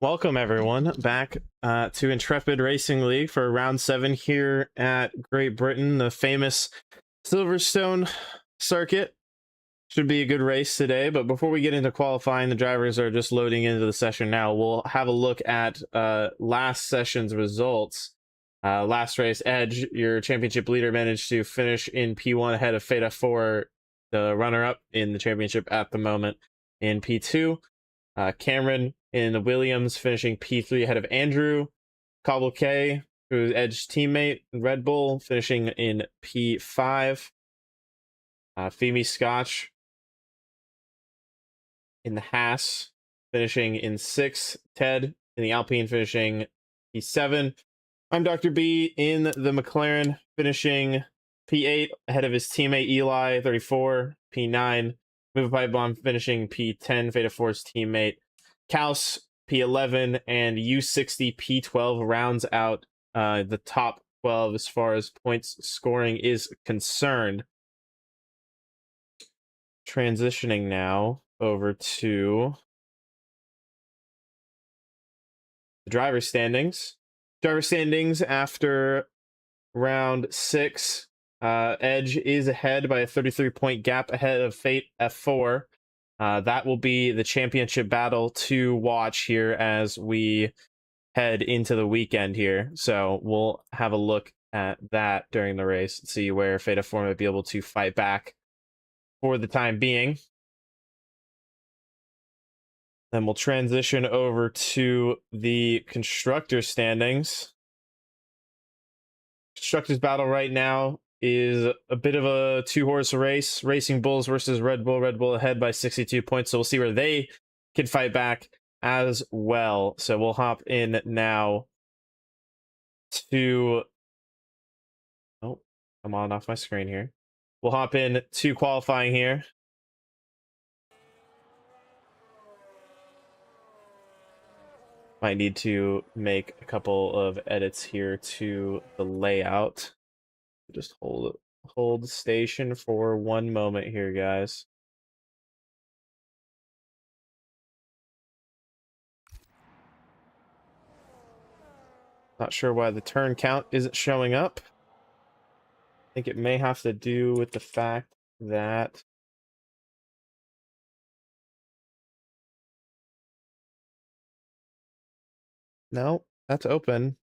Welcome everyone back to Intrepid Racing League for round 7 here at Great Britain, the famous Silverstone circuit. Should be a good race today, but before we get into qualifying, the drivers are just loading into the session now. We'll have a look at last session's results. Last race, Edge, your championship leader, managed to finish in P1 ahead of Feta 4, the runner-up in the championship at the moment, in P2. Cameron in the Williams finishing P3 ahead of Andrew. Cobble K, who's Edge's teammate, Red Bull, finishing in P5. Femi Scotch in the Haas, finishing in 6th. Ted in the Alpine, finishing P7. I'm Dr. B in the McLaren, finishing P8 ahead of his teammate Eli, 34, P9. Move Pipe Bomb finishing P10, Feta 4's teammate. Kaus, P11, and U60, P12 rounds out the top 12 as far as points scoring is concerned. Transitioning now over to the driver standings. Driver standings after round 6. Edge is ahead by a 33-point gap ahead of Fate F4. That will be the championship battle to watch here as we head into the weekend here. So we'll have a look at that during the race and see where Fate F4 might be able to fight back for the time being. Then we'll transition over to the constructor standings. Constructors battle right now is a bit of a two-horse race. Racing Bulls versus Red Bull. Red Bull ahead by 62 points, so we'll see where they can fight back as well. So we'll hop in now to... Oh, I'm on off my screen here. We'll hop in to qualifying here. Might need to make a couple of edits here to the layout. Just hold station for one moment here, guys. Not sure why the turn count isn't showing up. I think it may have to do with the fact that no, that's open.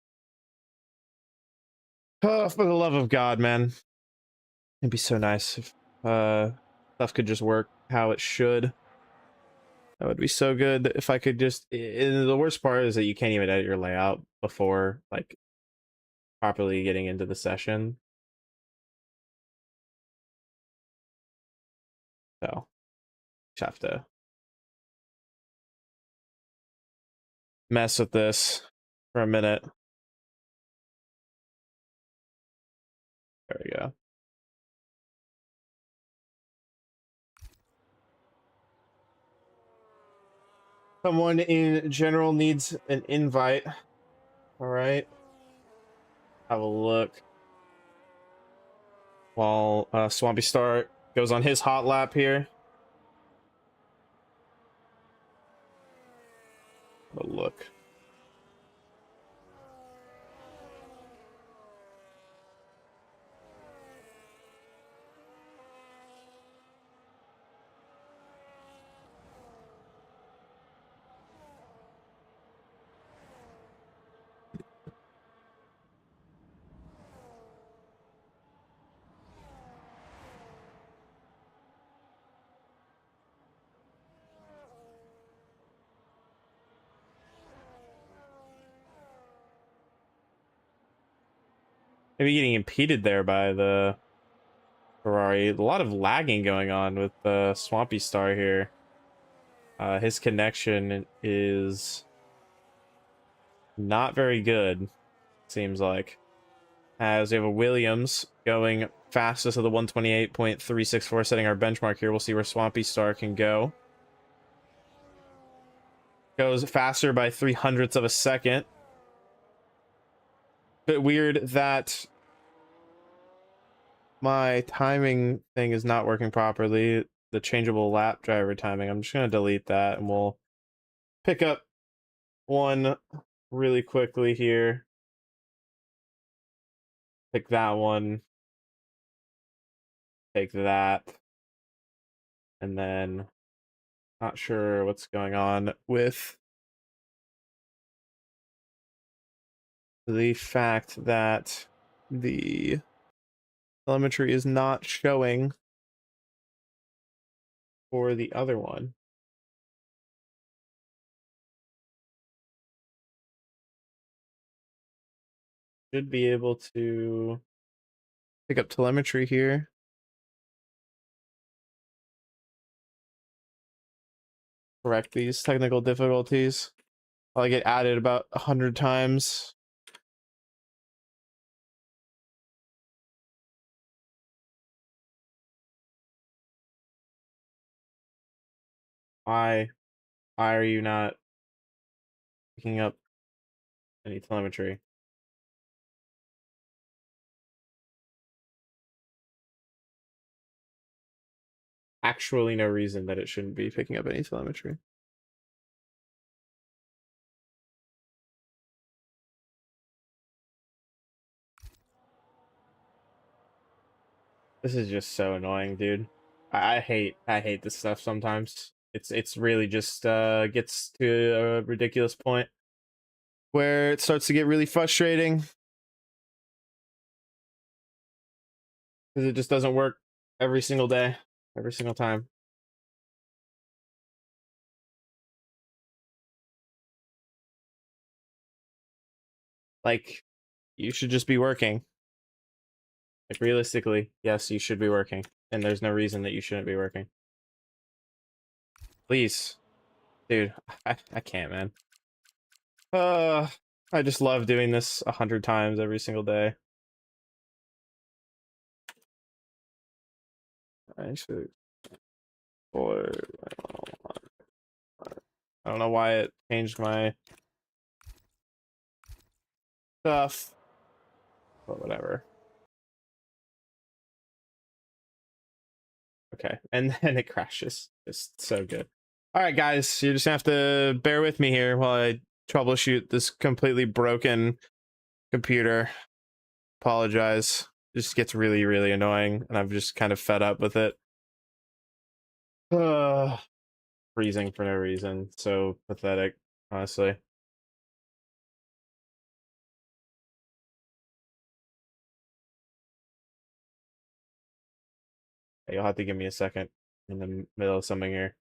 Oh, for the love of God, man. It'd be so nice if stuff could just work how it should. That would be so good if I could just... The worst part is that you can't even edit your layout before, like, properly getting into the session. So, just have to mess with this for a minute. There we go. Someone in general needs an invite. All right. Have a look. While Swampy Star goes on his hot lap here. Have a look. Maybe getting impeded there by the Ferrari. A lot of lagging going on with the Swampy Star here. His connection is not very good, seems like. As we have a Williams going fastest of the 128.364, setting our benchmark here. We'll see where Swampy Star can go. Goes faster by 0.03 of a second. Bit weird that my timing thing is not working properly. The changeable lap driver timing. I'm just going to delete that and we'll pick up one really quickly here. Pick that one. Take that. And then not sure what's going on with the fact that the telemetry is not showing for the other one. Should be able to pick up telemetry here. Correct these technical difficulties. I'll get added about 100 times. Why are you not picking up any telemetry? Actually no reason that it shouldn't be picking up any telemetry. This is just so annoying, dude. I hate this stuff sometimes. It's really just gets to a ridiculous point where it starts to get really frustrating because it just doesn't work every single day, every single time. Like, you should just be working. Like, realistically, yes, you should be working, and there's no reason that you shouldn't be working. Please, dude, I can't, man. I just love doing this 100 times every single day. Actually, boy, I don't know why it changed my stuff, but whatever. Okay, and then it crashes. Just so good. All right, guys, you're just gonna have to bear with me here while I troubleshoot this completely broken computer. Apologize. It just gets really, really annoying, and I'm just kind of fed up with it. Freezing for no reason. So pathetic, honestly. Hey, you'll have to give me a second in the middle of something here.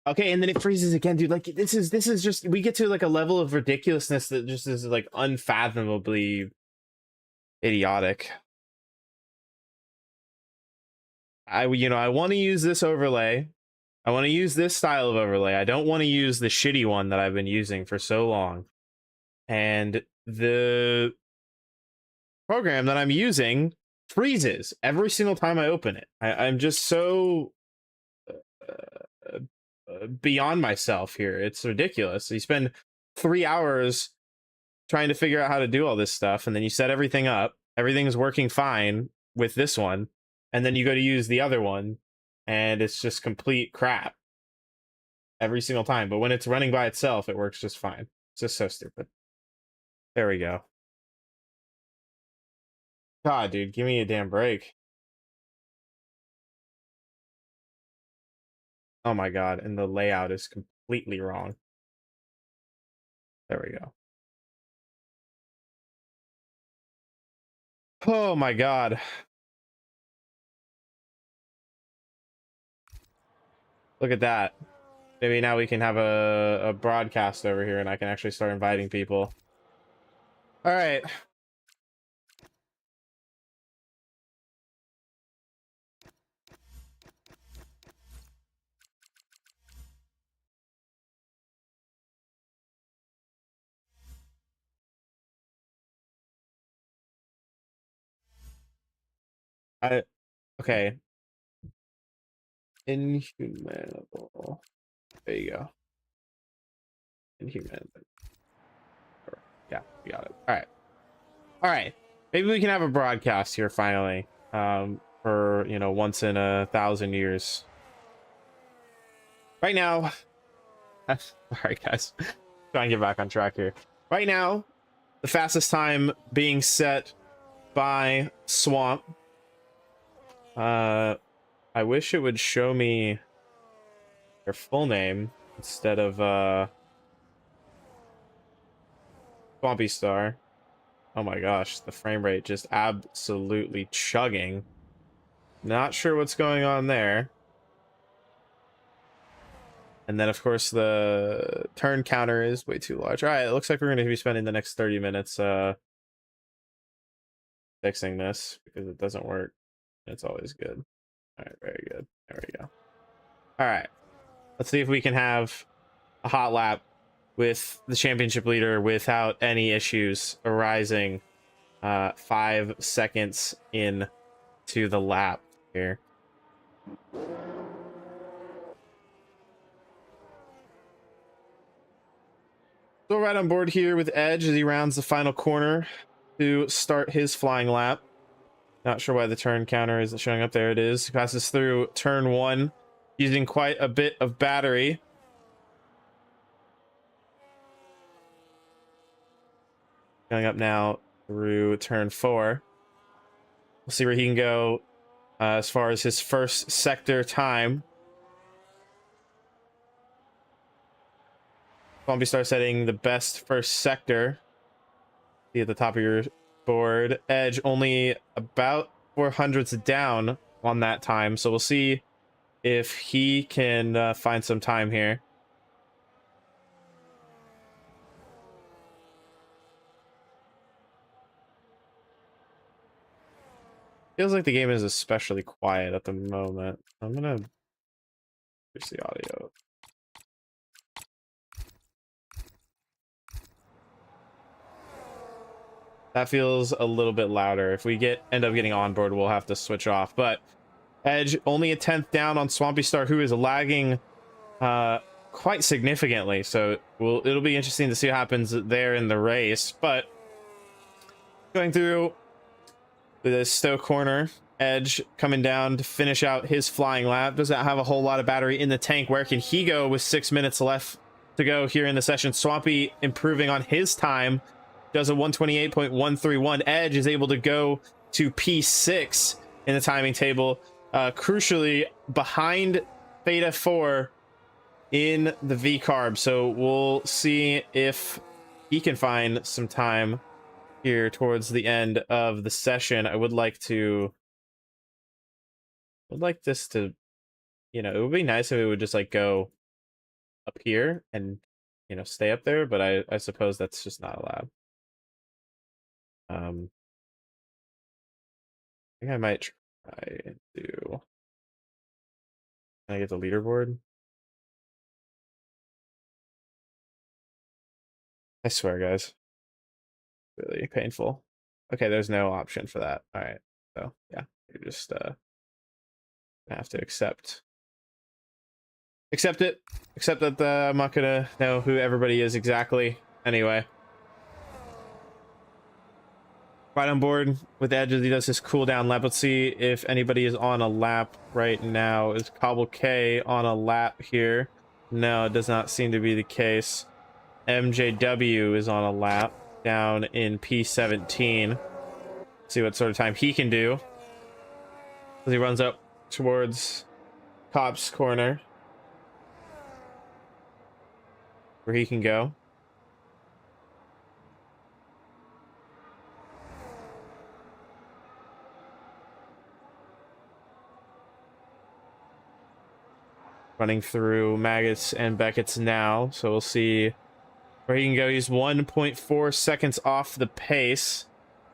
Okay, and then it freezes again, dude. Like this is just we get to like a level of ridiculousness that just is like unfathomably idiotic. I want to use this overlay. I want to use this style of overlay. I don't want to use the shitty one that I've been using for so long. And the program that I'm using freezes every single time I open it. I'm just so beyond myself here. It's ridiculous. You spend 3 hours trying to figure out how to do all this stuff, and then you set everything up. Everything's working fine with this one, and then you go to use the other one, and it's just complete crap every single time. But when it's running by itself, it works just fine. It's just so stupid. There we go. God, dude, give me a damn break. Oh my god, and the layout is completely wrong. There we go. Oh my god. Look at that. Maybe now we can have a broadcast over here and I can actually start inviting people. All right. Okay. Inhumanable. There you go. Inhumanable. Yeah, we got it. All right. All right. Maybe we can have a broadcast here finally. For once in 1,000 years. Right now, all right, guys, try and get back on track here. Right now, the fastest time being set by Swamp. I wish it would show me their full name instead of Swampy Star. Oh my gosh, the frame rate just absolutely chugging. Not sure what's going on there. And then, of course, the turn counter is way too large. All right, it looks like we're going to be spending the next 30 minutes fixing this because it doesn't work. It's always good. All right, very good. There we go. All right, let's see if we can have a hot lap with the championship leader without any issues arising 5 seconds in to the lap here. So right on board here with Edge as he rounds the final corner to start his flying lap. Not sure why the turn counter isn't showing up. There it is. He passes through turn 1 using quite a bit of battery. Going up now through turn 4. We'll see where he can go as far as his first sector time. Swampy Star setting the best first sector. See at the top of your board. Edge only about 400s down on that time, so we'll see if he can find some time here. Feels like the game is especially quiet at the moment. I'm gonna increase the audio. That feels a little bit louder. If we end up getting on board, we'll have to switch off. But Edge only a 10th down on Swampy Star, who is lagging quite significantly. So it'll be interesting to see what happens there in the race. But going through the Stowe corner, Edge coming down to finish out his flying lap. Does not have a whole lot of battery in the tank. Where can he go with 6 minutes left to go here in the session? Swampy improving on his time. Does a 128.131. Edge is able to go to P6 in the timing table. Crucially, behind Theta 4 in the V-Carb. So we'll see if he can find some time here towards the end of the session. I would like this to, you know, it would be nice if it would just like go up here and, you know, stay up there, but I suppose that's just not allowed. I think I might try and do. Can I get the leaderboard? I swear, guys. Really painful. Okay, there's no option for that. All right. So yeah, you just have to accept it. Accept that I'm not gonna know who everybody is exactly. Anyway. Right on board with Edge as he does his cooldown lap. Let's see if anybody is on a lap right now. Is Cobble K on a lap here? No, it does not seem to be the case. MJW is on a lap down in P17. See what sort of time he can do as he runs up towards Cop's corner where he can go. Running through Maggots and Beckett's now, so we'll see where he can go. He's 1.4 seconds off the pace.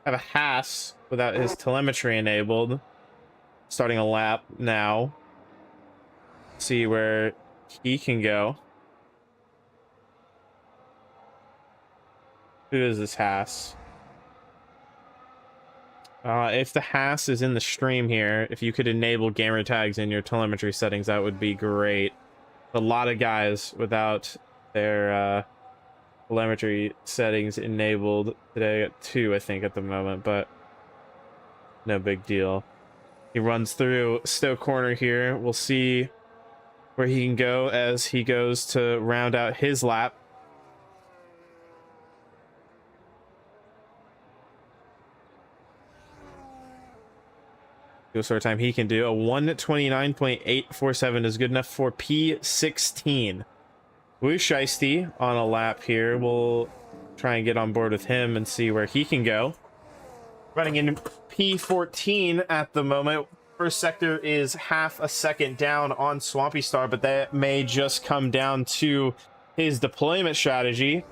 Have a Haas without his telemetry enabled. Starting a lap now. See where he can go. Who is this Haas? If the Haas is in the stream here, if you could enable gamer tags in your telemetry settings, that would be great. A lot of guys without their telemetry settings enabled today. At 2, I think, at the moment, but no big deal. He runs through Stowe corner here. We'll see where he can go as he goes to round out his lap. What sort of time he can do. A 1:29.847 is good enough for P16. Wu Shiesty on a lap here. We'll try and get on board with him and see where he can go. Running in P14 at the moment. First sector is half a second down on Swampy Star, but that may just come down to his deployment strategy.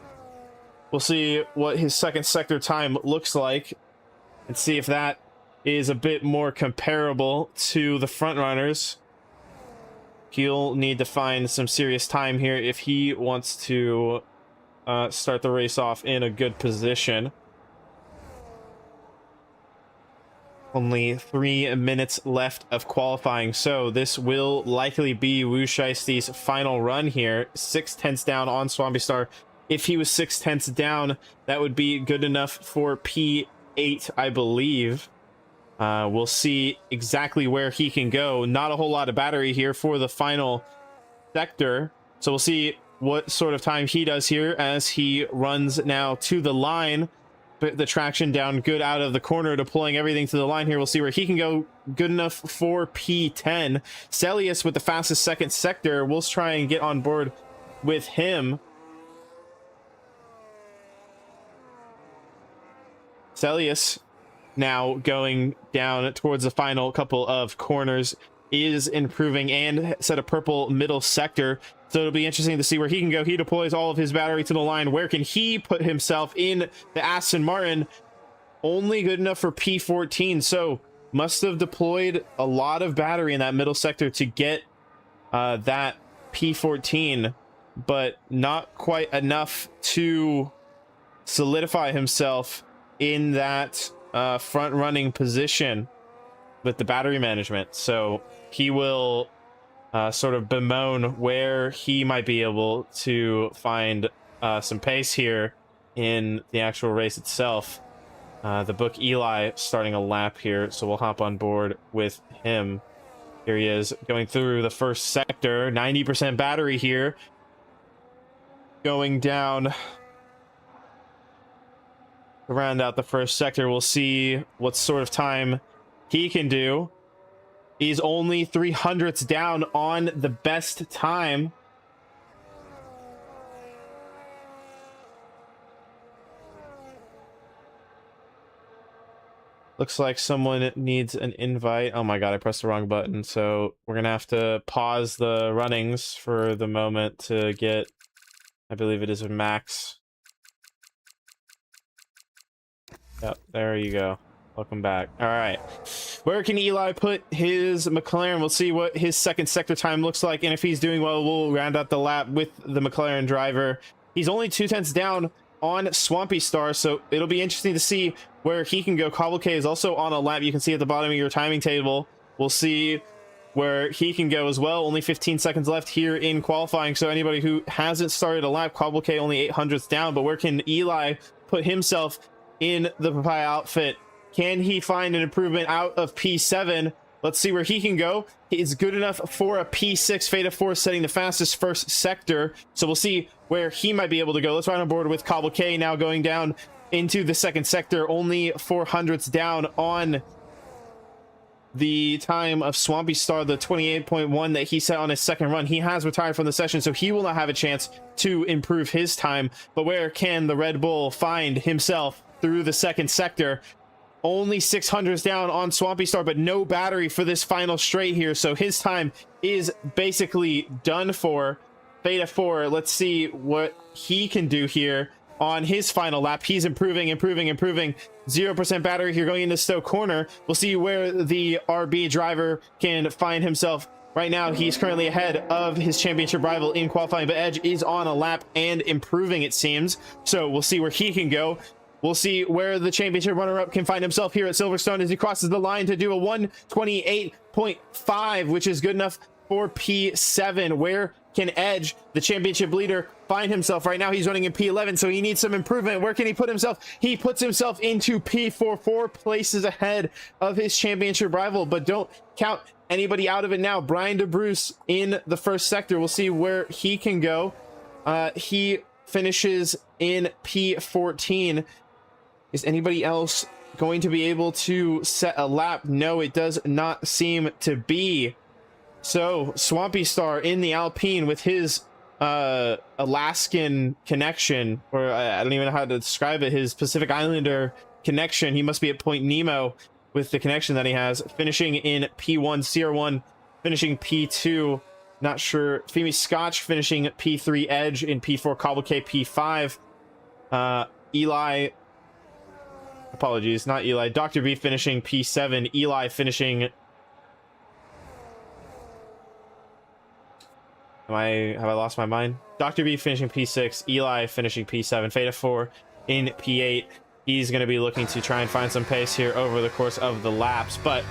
We'll see what his second sector time looks like and see if that is a bit more comparable to the front runners. He'll need to find some serious time here if he wants to start the race off in a good position. Only 3 minutes left of qualifying, so this will likely be Wu Shiesty's final run here. 6/10 down on Swampy Star. If he was 6/10 down, that would be good enough for P8, I believe. We'll see exactly where he can go. Not a whole lot of battery here for the final sector, so we'll see what sort of time he does here as he runs now to the line. But the traction down good out of the corner, deploying everything to the line here. We'll see where he can go. Good enough for P10. Celius with the fastest second sector. We'll try and get on board with him. Celius now going down towards the final couple of corners is improving and set a purple middle sector, so it'll be interesting to see where he can go. He deploys all of his battery to the line. Where can he put himself in the Aston Martin? Only good enough for P14, so must have deployed a lot of battery in that middle sector to get that P14, but not quite enough to solidify himself in that front running position with the battery management. So he will sort of bemoan where he might be able to find some pace here in the actual race itself. The book Eli starting a lap here, so we'll hop on board with him. Here he is going through the first sector. 90% battery here, going down to round out the first sector. We'll see what sort of time he can do. He's only 300ths down on the best time. Looks like someone needs an invite. Oh my god, I pressed the wrong button. So we're gonna have to pause the runnings for the moment to get, I believe it is a Max. Yep, there you go. Welcome back. All right, where can Eli put his McLaren? We'll see what his second sector time looks like, and if he's doing well, we'll round out the lap with the McLaren driver. He's only 2/10 down on Swampy Star, so it'll be interesting to see where he can go. Cobble K is also on a lap. You can see at the bottom of your timing table. We'll see where he can go as well. Only 15 seconds left here in qualifying, so anybody who hasn't started a lap, Cobble K only 800ths down. But where can Eli put himself in the Papaya outfit? Can he find an improvement out of P7? Let's see where he can go. He's good enough for a P6. Fate of Force setting the fastest first sector, so we'll see where he might be able to go. Let's ride on board with Cobble K now going down into the second sector. Only 400ths down on the time of Swampy Star, the 28.1 that he set on his second run. He has retired from the session, so he will not have a chance to improve his time. But where can the Red Bull find himself through the second sector? Only 600s down on Swampy Star, but no battery for this final straight here, so his time is basically done for. Beta 4, let's see what he can do here on his final lap. He's improving. 0% battery here going into Stowe Corner. We'll see where the RB driver can find himself. Right now, he's currently ahead of his championship rival in qualifying, but Edge is on a lap and improving, it seems. So we'll see where he can go. We'll see where the championship runner-up can find himself here at Silverstone as he crosses the line to do a 1:28.5, which is good enough for P7. Where can Edge, the championship leader, find himself? Right now he's running in P11, so he needs some improvement. Where can he put himself? He puts himself into P4, 4 places ahead of his championship rival, but don't count anybody out of it now. Brian DeBruce in the first sector. We'll see where he can go. He finishes in P14. Is anybody else going to be able to set a lap? No, it does not seem to be. So Swampy Star in the Alpine with his Alaskan connection, or I don't even know how to describe it, his Pacific Islander connection. He must be at Point Nemo with the connection that he has, finishing in P1. CR1 finishing P2. Not sure. Femi Scotch finishing P3. Edge in P4. Cobble K P5. Eli, apologies, not Eli. Dr. B finishing P7. Eli finishing... Have I lost my mind? Dr. B finishing P6. Eli finishing P7. Feta 4 in P8. He's going to be looking to try and find some pace here over the course of the laps, but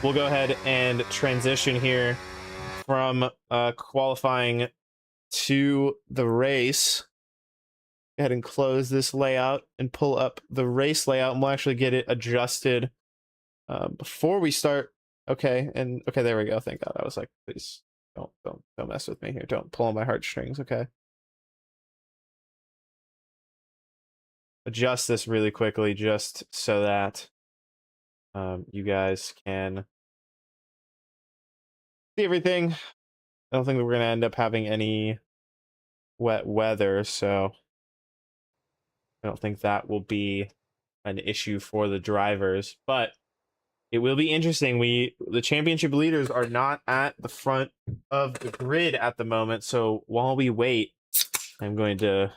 we'll go ahead and transition here from qualifying to the race. Go ahead and close this layout and pull up the race layout, and we'll actually get it adjusted before we start. Okay, and okay, there we go. Thank God. I was like, please don't mess with me here. Don't pull on my heartstrings. Okay. Adjust this really quickly just so that you guys can see everything. I don't think that we're going to end up having any wet weather, so I don't think that will be an issue for the drivers, but it will be interesting. The championship leaders are not at the front of the grid at the moment, so while we wait, I'm going to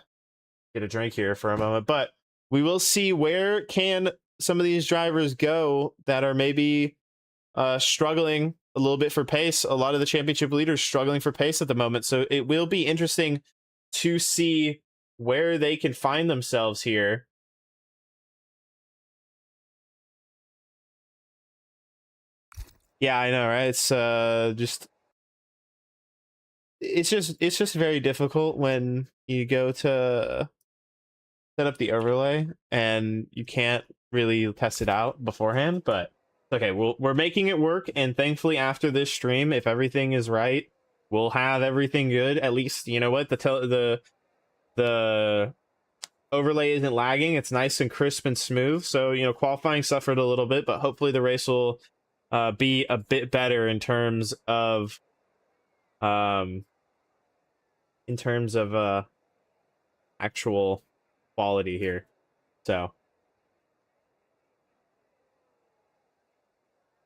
get a drink here for a moment, but we will see where can some of these drivers go that are maybe struggling a little bit for pace. A lot of the championship leaders struggling for pace at the moment, so it will be interesting to see where they can find themselves here. Yeah, I know, right? It's just very difficult when you go to set up the overlay and you can't really test it out beforehand, but okay, we're making it work, and thankfully after this stream, if everything is right, we'll have everything good. At least, you know what, the overlay isn't lagging. It's nice and crisp and smooth. So, you know, qualifying suffered a little bit, but hopefully the race will be a bit better in terms of actual quality here. So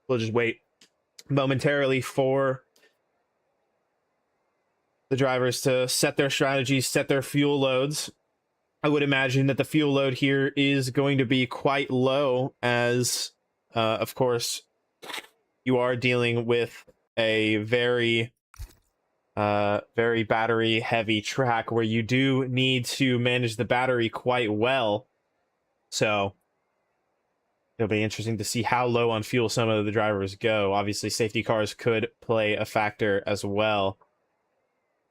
we'll just wait momentarily for the drivers to set their strategies, set their fuel loads. I would imagine that the fuel load here is going to be quite low, as of course you are dealing with a very battery heavy track where you do need to manage the battery quite well. So it'll be interesting to see how low on fuel some of the drivers go. Obviously, safety cars could play a factor as well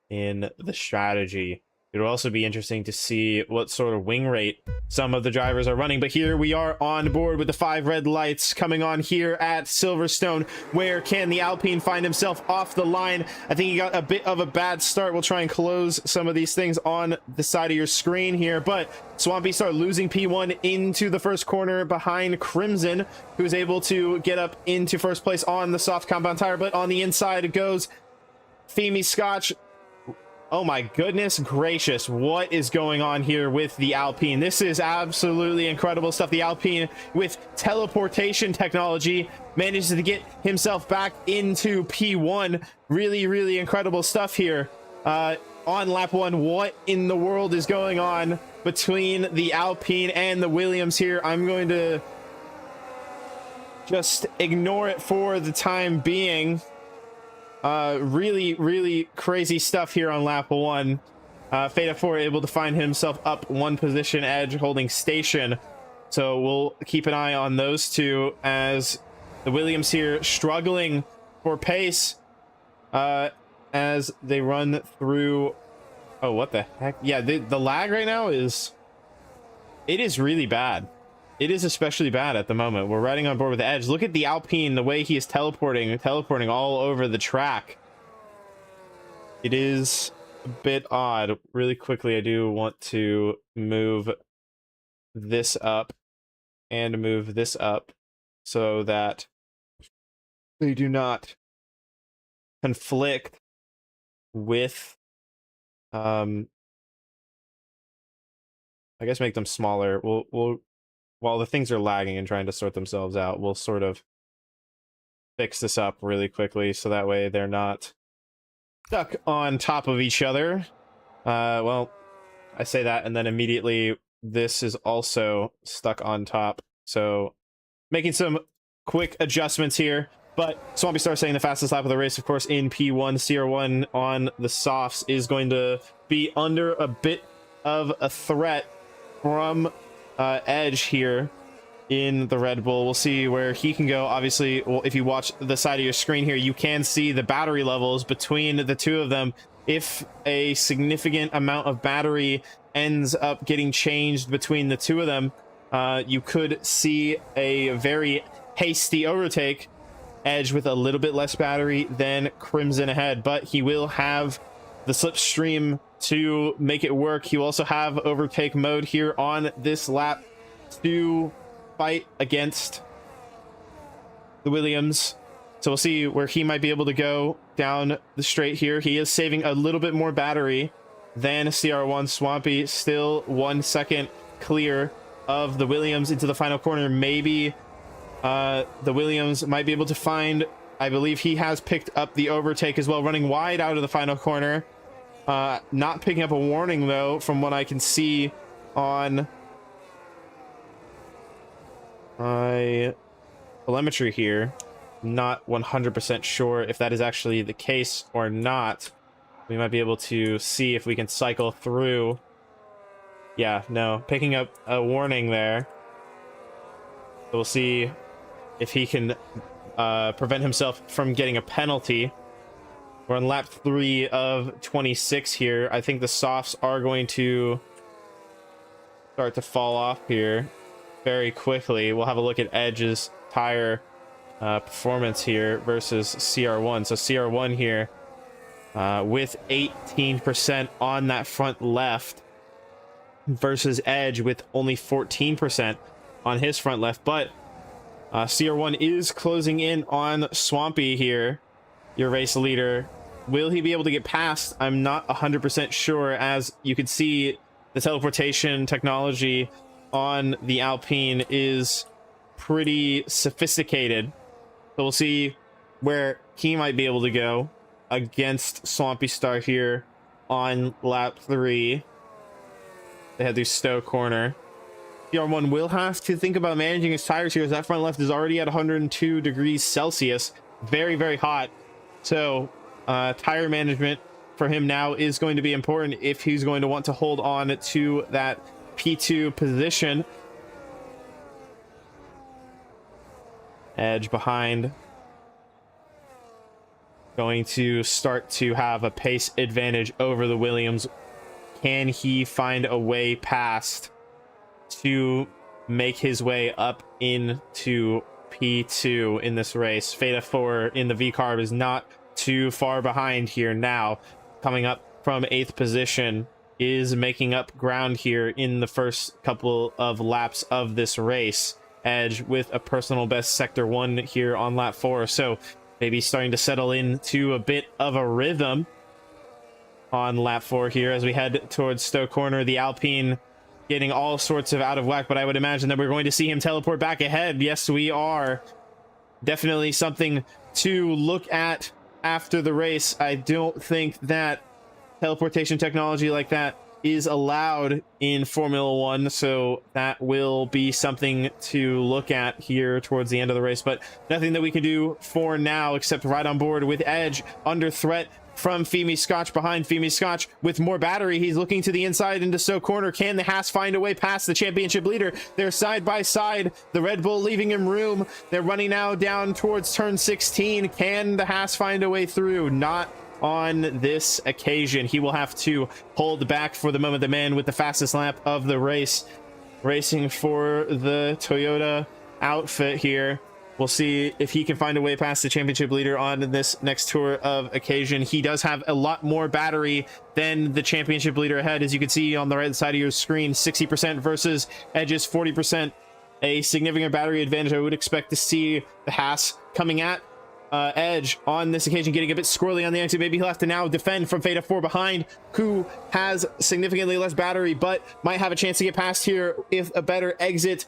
in the strategy. It'll also be interesting to see what sort of wing rate some of the drivers are running. But here we are on board with the 5 red lights coming on here at Silverstone. Where can the Alpine find himself off the line? I think he got a bit of a bad start. We'll try and close some of these things on the side of your screen here. But Swampy Star losing P1 into the first corner behind Crimson, who's able to get up into first place on the soft compound tire. But on the inside goes Femi Scotch. Oh my goodness gracious, what is going on here with the Alpine? This is absolutely incredible stuff. The Alpine, with teleportation technology, manages to get himself back into P1. Really, really incredible stuff here. On lap 1, what in the world is going on between the Alpine and the Williams here? I'm going to just ignore it for the time being. Really, really crazy stuff here on lap 1. Feta 4 able to find himself up 1 position, Edge holding station. So we'll keep an eye on those two as the Williams here struggling for pace. as they run through. Oh, what the heck? Yeah, the lag right now is, it is really bad. It is especially bad at the moment. We're riding on board with the Edge. Look at the Alpine, the way he is teleporting all over the track. It is a bit odd. Really quickly, I do want to move this up and move this up so that they do not conflict with, I guess make them smaller. We'll while the things are lagging and trying to sort themselves out, we'll sort of fix this up really quickly so that way they're not stuck on top of each other. Well, I say that and then immediately this is also stuck on top. So making some quick adjustments here. But Swampy Star saying the fastest lap of the race, of course, in P1. CR1 on the softs is going to be under a bit of a threat from Edge here in the Red Bull. We'll see where he can go. Obviously, well, if you watch the side of your screen here, you can see the battery levels between the two of them. If a significant amount of battery ends up getting changed between the two of them, you could see a very hasty overtake. Edge with a little bit less battery than Crimson ahead, but he will have the slipstream to make it work. He will also have overtake mode here on this lap to fight against the Williams. So we'll see where he might be able to go down the straight here. He is saving a little bit more battery than CR1. Swampy still 1 second clear of the Williams into the final corner. Maybe the Williams might be able to find, I believe he has picked up the overtake as well, running wide out of the final corner. Not picking up a warning though, from what I can see on my telemetry here. Not 100% sure if that is actually the case or not. We might be able to see if we can cycle through. Yeah, no, picking up a warning there. So we'll see if he can prevent himself from getting a penalty. We're on lap 3 of 26 here. I think the softs are going to start to fall off here very quickly. We'll have a look at Edge's tire performance here versus CR1. So CR1 here with 18% on that front left versus Edge with only 14% on his front left. But CR1 is closing in on Swampy here, your race leader. Will he be able to get past? I'm not 100% sure. As you can see, the teleportation technology on the Alpine is pretty sophisticated. So we'll see where he might be able to go against Swampy Star here on lap 3. They head through Stowe Corner. CR1 will have to think about managing his tires here, as that front left is already at 102 degrees Celsius. Very, very hot. So tire management for him now is going to be important if he's going to want to hold on to that P2 position. Edge behind, going to start to have a pace advantage over the Williams. Can he find a way past to make his way up into P2 in this race? Feta 4 in the V-Carb is not too far behind here now. Coming up from 8th position, is making up ground here in the first couple of laps of this race. Edge with a personal best sector 1 here on lap 4. So maybe starting to settle into a bit of a rhythm on lap 4 here as we head towards Stowe Corner. The Alpine getting all sorts of out of whack, but I would imagine that we're going to see him teleport back ahead. Yes, we are. Definitely something to look at after the race. I don't think that teleportation technology like that is allowed in Formula 1, so that will be something to look at here towards the end of the race. But nothing that we can do for now except ride on board with Edge under threat from Femi Scotch behind. Femi Scotch with more battery. He's looking to the inside into Stowe Corner. Can the Haas find a way past the championship leader? They're side by side. The Red Bull leaving him room. They're running now down towards turn 16. Can the Haas find a way through? Not on this occasion. He will have to hold back for the moment. The man with the fastest lap of the race, racing for the Toyota outfit here. We'll see if he can find a way past the championship leader on this next tour of occasion. He does have a lot more battery than the championship leader ahead, as you can see on the right side of your screen. 60% versus Edge's 40%. A significant battery advantage. I would expect to see the Haas coming at Edge on this occasion, getting a bit squirrely on the exit. Maybe he'll have to now defend from Feta 4 behind, who has significantly less battery, but might have a chance to get past here if a better exit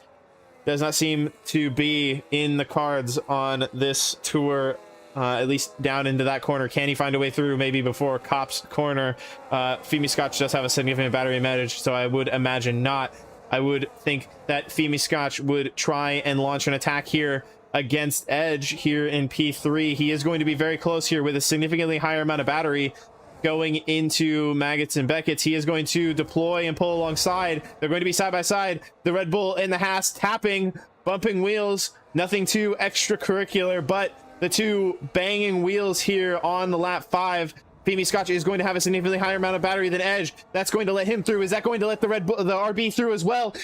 does not seem to be in the cards on this tour, at least down into that corner. Can he find a way through maybe before Cop's corner? Femi Scotch does have a significant battery advantage, so I would imagine not. I would think that Femi Scotch would try and launch an attack here against Edge here in P3. He is going to be very close here with a significantly higher amount of battery going into Maggots and Beckett's. He is going to deploy and pull alongside. They're going to be side by side. The Red Bull and the Haas tapping, bumping wheels. Nothing too extracurricular, but the two banging wheels here on the lap 5. Femi Scotch is going to have a significantly higher amount of battery than Edge. That's going to let him through. Is that going to let the Red Bull, the RB through as well?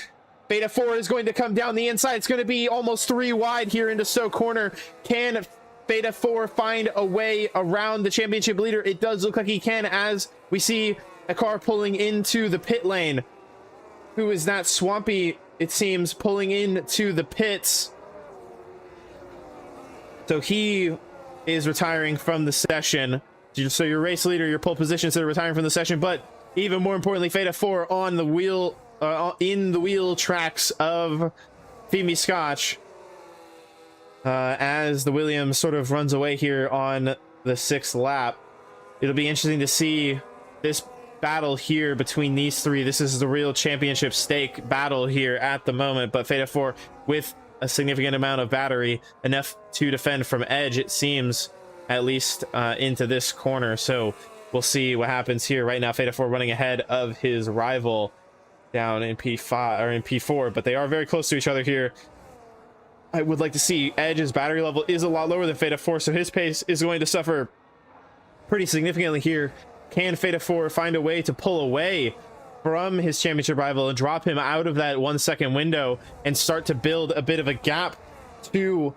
Beta 4 is going to come down the inside. It's going to be almost 3 wide here into Stowe corner. Can Beta 4 find a way around the championship leader? It does look like he can, as we see a car pulling into the pit lane. Who is that? Swampy, it seems, pulling into the pits. So he is retiring from the session. So your race leader, your pole positions are retiring from the session, but even more importantly, Feta 4 on the wheel, in the wheel tracks of Femi Scotch, as the Williams sort of runs away here on the 6th lap. It'll be interesting to see this battle here between these three. This is the real championship stake battle here at the moment, but Feta 4 with a significant amount of battery, enough to defend from Edge, it seems, at least into this corner. So we'll see what happens here. Right now, Feta 4 running ahead of his rival down in P5 or in P4, but they are very close to each other here. I would like to see Edge's battery level is a lot lower than Feta 4, so his pace is going to suffer pretty significantly here. Can Feta 4 find a way to pull away from his championship rival and drop him out of that 1 second window and start to build a bit of a gap to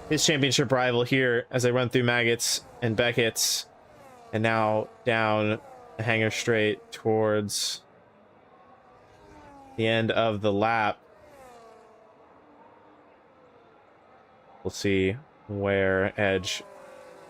his championship rival here as they run through Maggots and Beckett's, and now down the hanger straight towards the end of the lap? We'll see where Edge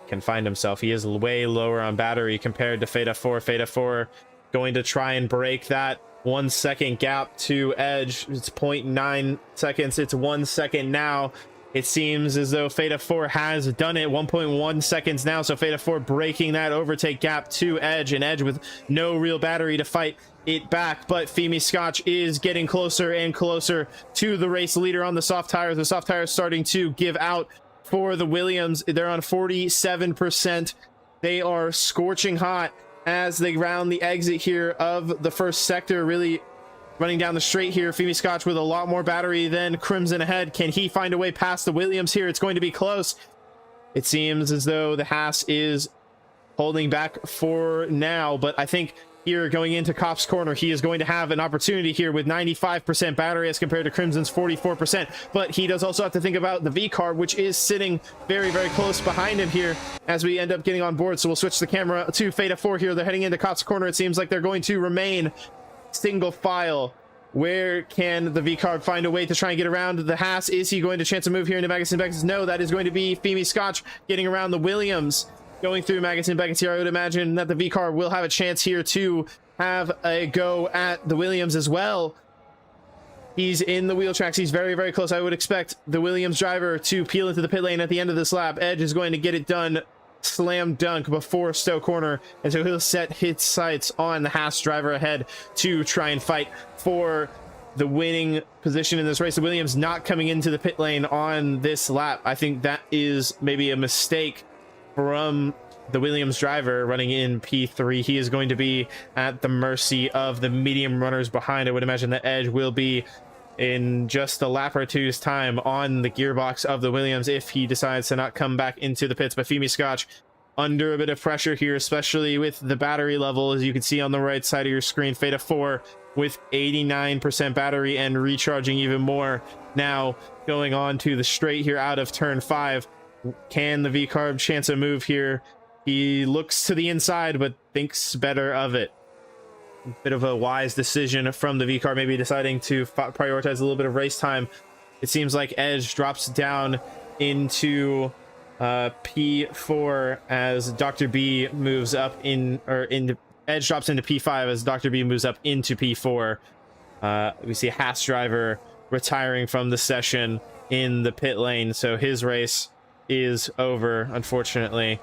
can find himself. He is way lower on battery compared to Feta 4. Feta 4 going to try and break that 1 second gap to Edge. It's 0.9 seconds. It's 1 second now. It seems as though Feta 4 has done it. 1.1 seconds now, so Feta 4 breaking that overtake gap to Edge, and Edge with no real battery to fight it back. But Femi Scotch is getting closer and closer to the race leader on the soft tires. The soft tires starting to give out for the Williams. They're on 47%. They are scorching hot as they round the exit here of the first sector, really running down the straight here. Femi Scotch with a lot more battery than Crimson ahead. Can he find a way past the Williams here? It's going to be close. It seems as though the Haas is holding back for now, but I think here going into Cop's corner, he is going to have an opportunity here with 95% battery as compared to Crimson's 44%. But he does also have to think about the V car, which is sitting very, very close behind him here as we end up getting on board. So we'll switch the camera to Feta 4 here. They're heading into Cop's corner. It seems like they're going to remain single file. Where can the V-Carb find a way to try and get around the Haas? Is he going to chance a move here into Maggots and Beckett's? No, that is going to be Femi Scotch getting around the Williams. Going through Maggots and Beckett's here, I would imagine that the V-Carb will have a chance here to have a go at the Williams as well. He's in the wheel tracks. He's very, very close. I would expect the Williams driver to peel into the pit lane at the end of this lap. Edge is going to get it done slam dunk before Stowe corner, and so he'll set his sights on the Haas driver ahead to try and fight for the winning position in this race. The Williams not coming into the pit lane on this lap. I think that is maybe a mistake from the Williams driver running in P3. He is going to be at the mercy of the medium runners behind. I would imagine that Edge will be in just a lap or two's time on the gearbox of the Williams if he decides to not come back into the pits. But Femi Scotch under a bit of pressure here, especially with the battery level, as you can see on the right side of your screen. Feta 4 with 89% battery and recharging even more. Now going on to the straight here out of turn 5. Can the V-Carb chance a move here? He looks to the inside, but thinks better of it. Bit of a wise decision from the V-Carb, maybe deciding to prioritize a little bit of race time. It seems like Edge drops down into P4 as Dr. B moves up Edge drops into P5 as Dr. B moves up into P4. We see a Haas driver retiring from the session in the pit lane, so his race is over, unfortunately.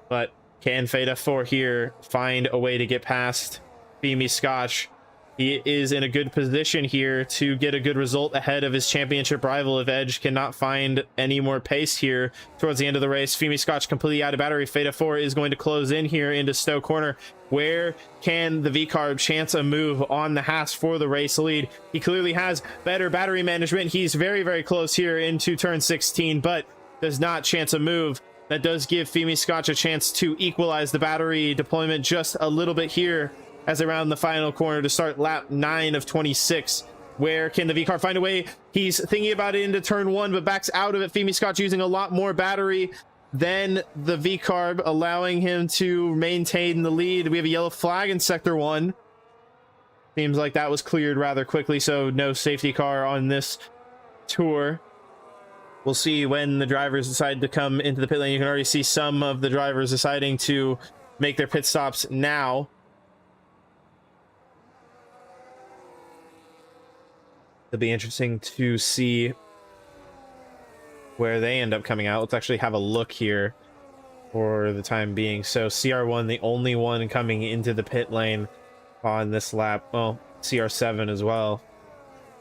But can Feta 4 here find a way to get past Femi Scotch? He is in a good position here to get a good result ahead of his championship rival if Edge cannot find any more pace here towards the end of the race. Femi Scotch completely out of battery. Feta 4 is going to close in here into Stowe Corner. Where can the V-Carb chance a move on the Haas for the race lead? He clearly has better battery management. He's very, very close here into turn 16, but does not chance a move. That does give Femi Scotch a chance to equalize the battery deployment just a little bit here as around the final corner to start lap 9 of 26. Where can the V-Carb find a way? He's thinking about it into turn 1, but backs out of it. Femi Scotch using a lot more battery than the V-Carb, allowing him to maintain the lead. We have a yellow flag in sector 1. Seems like that was cleared rather quickly, so no safety car on this tour. We'll see when the drivers decide to come into the pit lane. You can already see some of the drivers deciding to make their pit stops now. It'll be interesting to see where they end up coming out. Let's actually have a look here for the time being. So CR1, the only one coming into the pit lane on this lap. Well, CR7 as well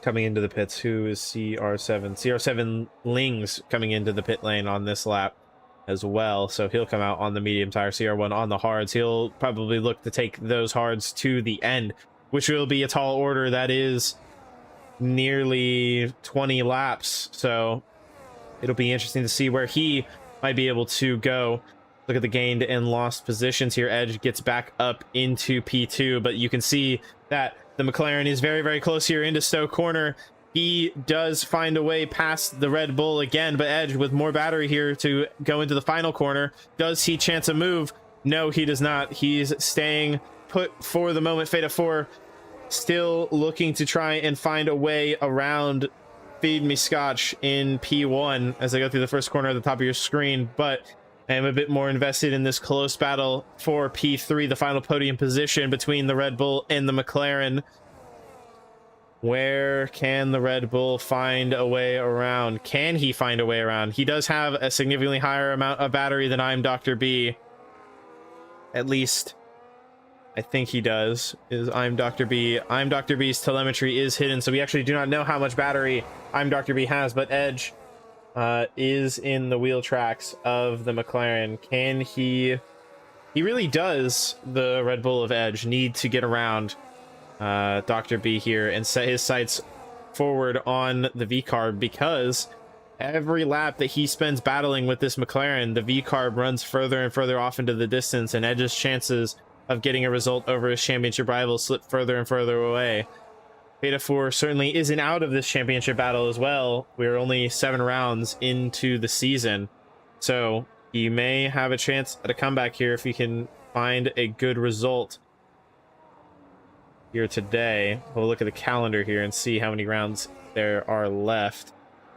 coming into the pits. Who is CR7? CR7 Lings coming into the pit lane on this lap as well. So he'll come out on the medium tire. CR1 on the hards. He'll probably look to take those hards to the end, which will be a tall order. That is nearly 20 laps, so it'll be interesting to see where he might be able to go. Look at the gained and lost positions here. Edge gets back up into P2, but you can see that the McLaren is very, very close here into Stowe Corner. He does find a way past the Red Bull again, but Edge with more battery here to go into the final corner. Does he chance a move? No, he does not. He's staying put for the moment. Feta 4 still looking to try and find a way around Feed Me Scotch in P1 as I go through the first corner at the top of your screen, but I am a bit more invested in this close battle for P3, the final podium position between the Red Bull and the McLaren. Where can the Red Bull find a way around? Can he find a way around? He does have a significantly higher amount of battery than I'm Dr. B. At least I think he does. Is I'm Dr. B. I'm Dr. B's telemetry is hidden, so we actually do not know how much battery I'm Dr. B has, but Edge is in the wheel tracks of the McLaren. Can he really does, the Red Bull of Edge, need to get around Dr. B here and set his sights forward on the V-Carb, because every lap that he spends battling with this McLaren, the V-Carb runs further and further off into the distance, and Edge's chances of getting a result over his championship rival slip further and further away. Beta 4 certainly isn't out of this championship battle as well. We're only 7 rounds into the season, so he may have a chance at a comeback here if he can find a good result here today. We'll look at the calendar here and see how many rounds there are left.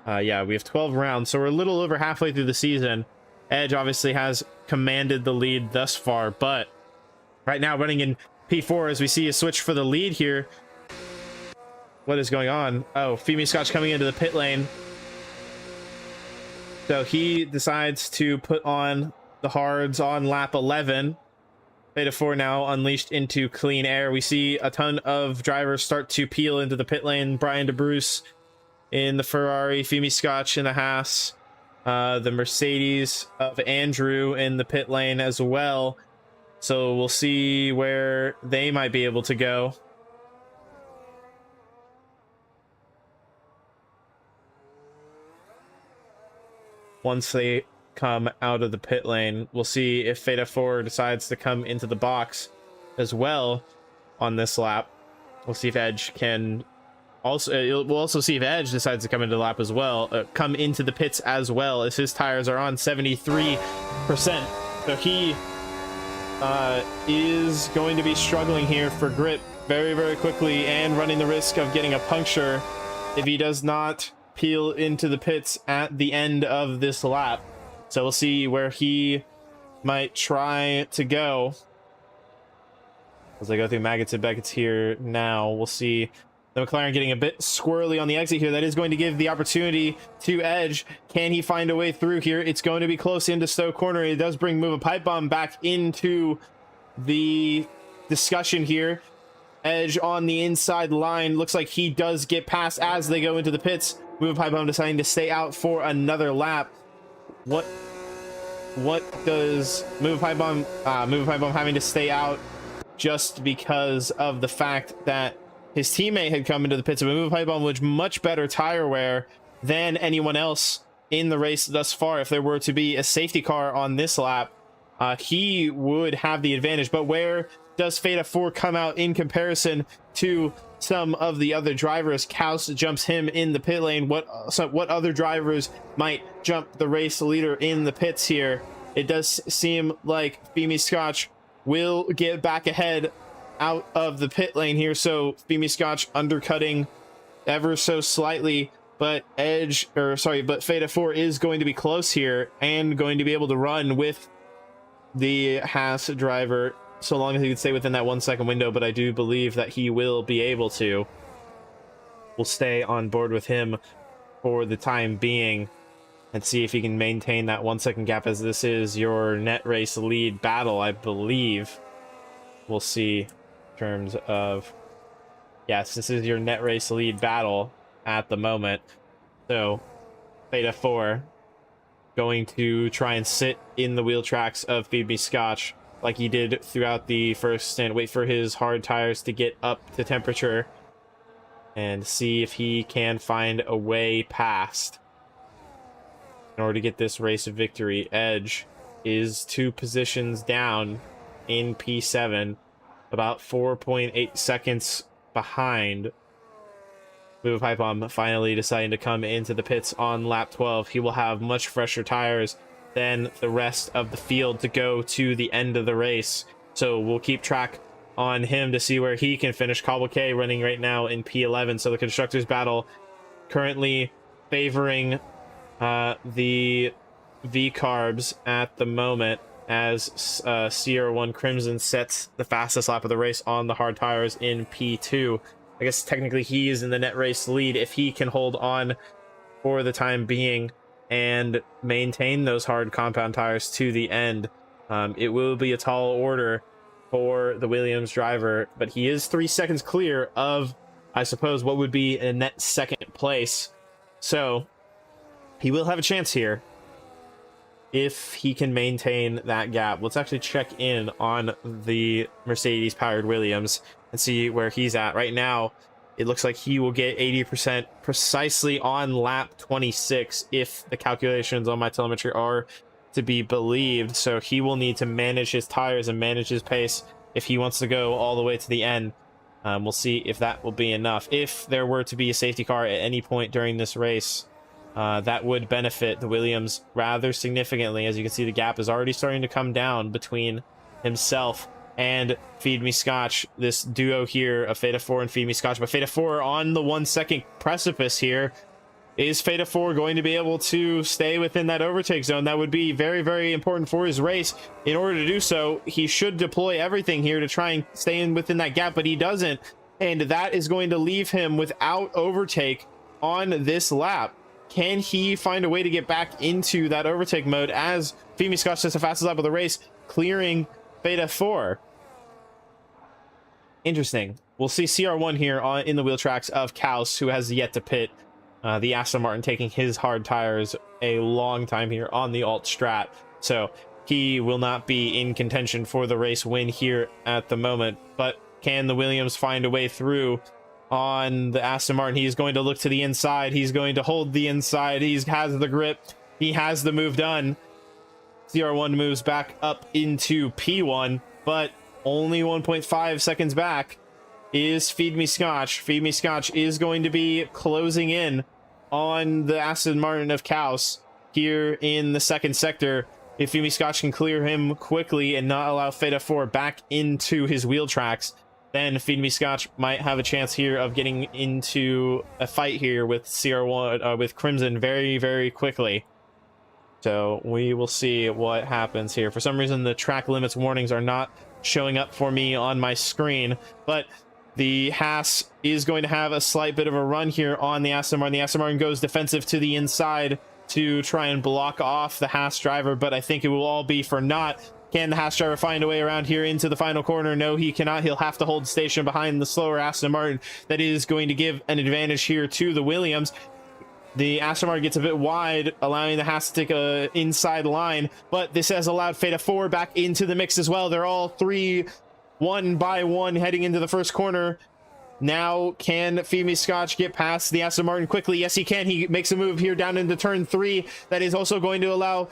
Yeah, we have 12 rounds, so we're a little over halfway through the season. Edge obviously has commanded the lead thus far, but right now running in P4 as we see a switch for the lead here. What is going on? Oh, Femi Scotch coming into the pit lane. So he decides to put on the hards on lap 11. Beta 4 now unleashed into clean air. We see a ton of drivers start to peel into the pit lane. Brian DeBruce in the Ferrari, Femi Scotch in the Haas, the Mercedes of Andrew in the pit lane as well. So we'll see where they might be able to go. Once they come out of the pit lane. We'll see if Feta 4 decides to come into the box as well on this lap. We'll see if Edge can also, we'll also see if Edge decides to come into the lap as well, come into the pits as well, as his tires are on 73%. So he is going to be struggling here for grip very, very quickly, and running the risk of getting a puncture if he does not peel into the pits at the end of this lap. So we'll see where he might try to go as I go through Maggots and Beckett's here now. We'll see the McLaren getting a bit squirrely on the exit here. That is going to give the opportunity to Edge. Can he find a way through here? It's going to be close into Stowe Corner. It does bring Move a Pipe Bomb back into the discussion here. Edge on the inside line. Looks like he does get past as they go into the pits. Move a Pipe Bomb deciding to stay out for another lap. What does Move a Pipe Bomb having to stay out just because of the fact that his teammate had come into the pits, but Move a Pipe Bomb with much better tire wear than anyone else in the race thus far. If there were to be a safety car on this lap, he would have the advantage. But where does Feta 4 come out in comparison to some of the other drivers? Kaus jumps him in the pit lane. What other drivers might jump the race leader in the pits here? It does seem like Femi Scotch will get back ahead out of the pit lane here, so Femi Scotch undercutting ever so slightly, but Feta 4 is going to be close here and going to be able to run with the Haas driver so long as he can stay within that 1 second window. But I do believe that he will be able to. We'll stay on board with him for the time being and see if he can maintain that 1 second gap, as this is your net race lead battle, I believe. We'll see. Terms of, yes, this is your net race lead battle at the moment. So Feta 4 going to try and sit in the wheel tracks of Feed Me Scotch like he did throughout the first stint, wait for his hard tires to get up to temperature and see if he can find a way past in order to get this race victory. Edge is 2 positions down in P7, about 4.8 seconds behind. Move a Pipe Bomb finally deciding to come into the pits on lap 12. He will have much fresher tires than the rest of the field to go to the end of the race, so we'll keep track on him to see where he can finish. Cobble K running right now in P11, so the constructors battle currently favoring the V-Carbs at the moment, as CR1 Crimson sets the fastest lap of the race on the hard tires in P2. I guess technically he is in the net race lead if he can hold on for the time being and maintain those hard compound tires to the end. It will be a tall order for the Williams driver, but he is 3 seconds clear of, I suppose, what would be a net second place. So he will have a chance here if he can maintain that gap. Let's actually check in on the Mercedes powered Williams and see where he's at right now. It looks like he will get 80% precisely on lap 26 if the calculations on my telemetry are to be believed. So he will need to manage his tires and manage his pace if he wants to go all the way to the end. We'll see if that will be enough. If there were to be a safety car at any point during this race, that would benefit the Williams rather significantly. As you can see, the gap is already starting to come down between himself and Feed Me Scotch, this duo here of Feta 4 and Feed Me Scotch. But Feta 4 on the 1 second precipice here. Is Feta 4 going to be able to stay within that overtake zone? That would be very, very important for his race. In order to do so, he should deploy everything here to try and stay in within that gap, but he doesn't. And that is going to leave him without overtake on this lap. Can he find a way to get back into that overtake mode as Feed Me Scotch does the fastest lap of the race, clearing Feta 4? Interesting. We'll see CR1 here in the wheel tracks of Kaus, who has yet to pit. The Aston Martin taking his hard tires a long time here on the alt strat, so he will not be in contention for the race win here at the moment. But can the Williams find a way through on the Aston Martin? He's going to look to the inside. He's going to hold the inside. He has the grip. He has the move done. CR1 moves back up into P1, but only 1.5 seconds back is Feed Me Scotch. Feed Me Scotch is going to be closing in on the Aston Martin of Kaus here in the second sector. If Feed Me Scotch can clear him quickly and not allow Feta 4 back into his wheel tracks, then Feed Me Scotch might have a chance here of getting into a fight here with CR1 with Crimson very, very quickly. So we will see what happens here. For some reason, the track limits warnings are not showing up for me on my screen, but the Haas is going to have a slight bit of a run here on the Aston Martin. The Aston Martin goes defensive to the inside to try and block off the Haas driver, but I think it will all be for naught. Can the Haas driver find a way around here into the final corner? No, he cannot. He'll have to hold station behind the slower Aston Martin. That is going to give an advantage here to the Williams. The Aston Martin gets a bit wide, allowing the Haas to take a inside line, but this has allowed Feta 4 back into the mix as well. They're all three, one by one, heading into the first corner. Now, can Feed Me Scotch get past the Aston Martin quickly? Yes, he can. He makes a move here down into turn 3. That is also going to allow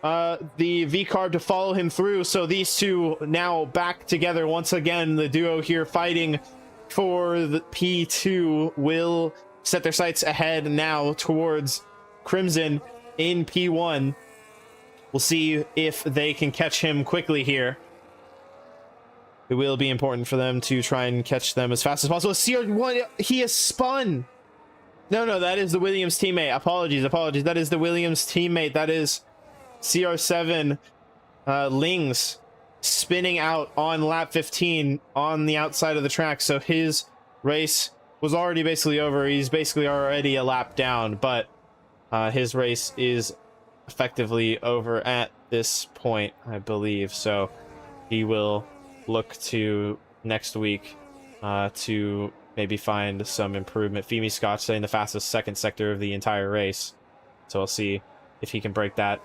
the V-Carb to follow him through. So these two now back together once again. The duo here fighting for the P2 will set their sights ahead now towards Crimson in P1. We'll see if they can catch him quickly here. It will be important for them to try and catch them as fast as possible. CR1, he is spun. No, that is the Williams teammate. Apologies. That is the Williams teammate. That is CR7 Lings spinning out on lap 15 on the outside of the track. So his race was already basically over. He's basically already a lap down, but his race is effectively over at this point, I believe. So he will look to next week to maybe find some improvement. Feed Me Scotch staying the fastest second sector of the entire race, so we'll see if he can break that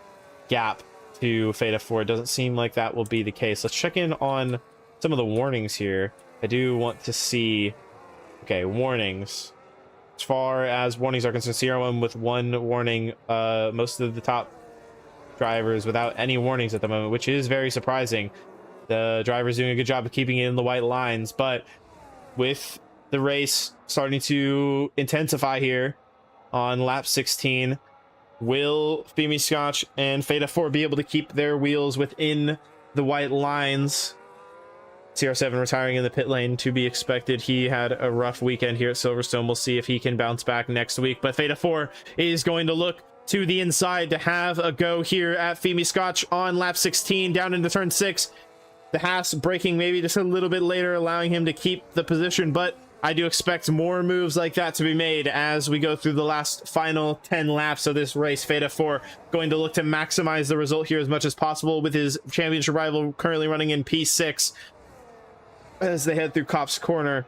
gap to Feta 4. It doesn't seem like that will be the case. Let's check in on some of the warnings here. I do want to see, okay, warnings. As far as warnings are concerned, CR1 with one warning, most of the top drivers without any warnings at the moment, which is very surprising. The driver's doing a good job of keeping it in the white lines, but with the race starting to intensify here on lap 16, will Feed Me Scotch and Feta 4 be able to keep their wheels within the white lines? CR7 retiring in the pit lane to be expected. He had a rough weekend here at Silverstone. We'll see if he can bounce back next week, but Feta 4 is going to look to the inside to have a go here at Feed Me Scotch on lap 16 down into turn 6. The Haas braking maybe just a little bit later, allowing him to keep the position, but I do expect more moves like that to be made as we go through the last final 10 laps of this race. Feta 4 going to look to maximize the result here as much as possible with his championship rival currently running in P6 as they head through Copse Corner.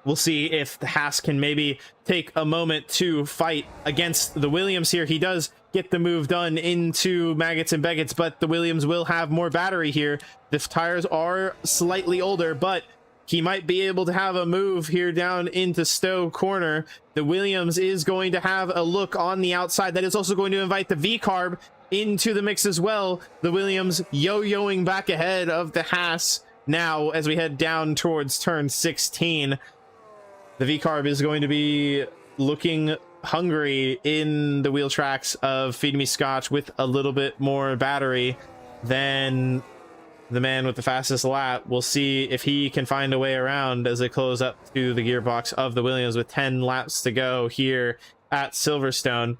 We'll see if the Haas can maybe take a moment to fight against the Williams here. He does get the move done into Maggots and Beggots, but the Williams will have more battery here. The tires are slightly older, but he might be able to have a move here down into Stowe Corner. The Williams is going to have a look on the outside. That is also going to invite the V-Carb into the mix as well. The Williams yo-yoing back ahead of the Haas now as we head down towards turn 16. The V-Carb is going to be looking hungry in the wheel tracks of Feed Me Scotch with a little bit more battery than the man with the fastest lap. We'll see if he can find a way around as they close up to the gearbox of the Williams with 10 laps to go here at Silverstone.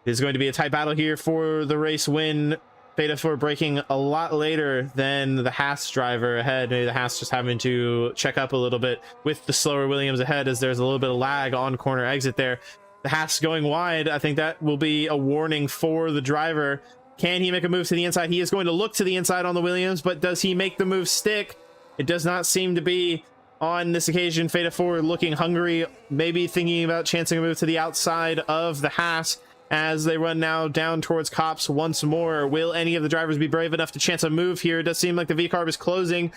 There's going to be a tight battle here for the race win. Feta 4 braking a lot later than the Haas driver ahead. Maybe the Haas just having to check up a little bit with the slower Williams ahead as there's a little bit of lag on corner exit there. The Haas going wide. I think that will be a warning for the driver. Can he make a move to the inside? He is going to look to the inside on the Williams, but does he make the move stick? It does not seem to be on this occasion. Feta 4 looking hungry, maybe thinking about chancing a move to the outside of the Haas as they run now down towards Copse once more. Will any of the drivers be brave enough to chance a move here? It does seem like the V-Carb is closing.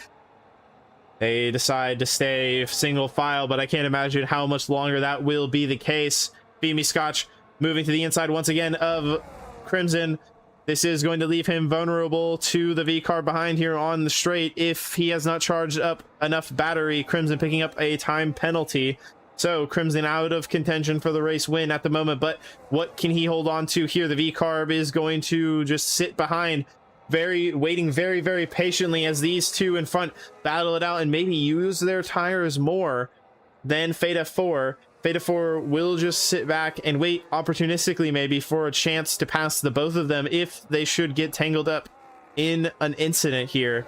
They decide to stay single file, but I can't imagine how much longer that will be the case. Feed Me Scotch moving to the inside once again of Crimson. This is going to leave him vulnerable to the V car behind here on the straight if he has not charged up enough battery. Crimson picking up a time penalty. So Crimson out of contention for the race win at the moment, but what can he hold on to here? The V-Carb is going to just sit behind, waiting very, very patiently as these two in front battle it out and maybe use their tires more than Feta 4. Feta 4 will just sit back and wait opportunistically maybe for a chance to pass the both of them if they should get tangled up in an incident here.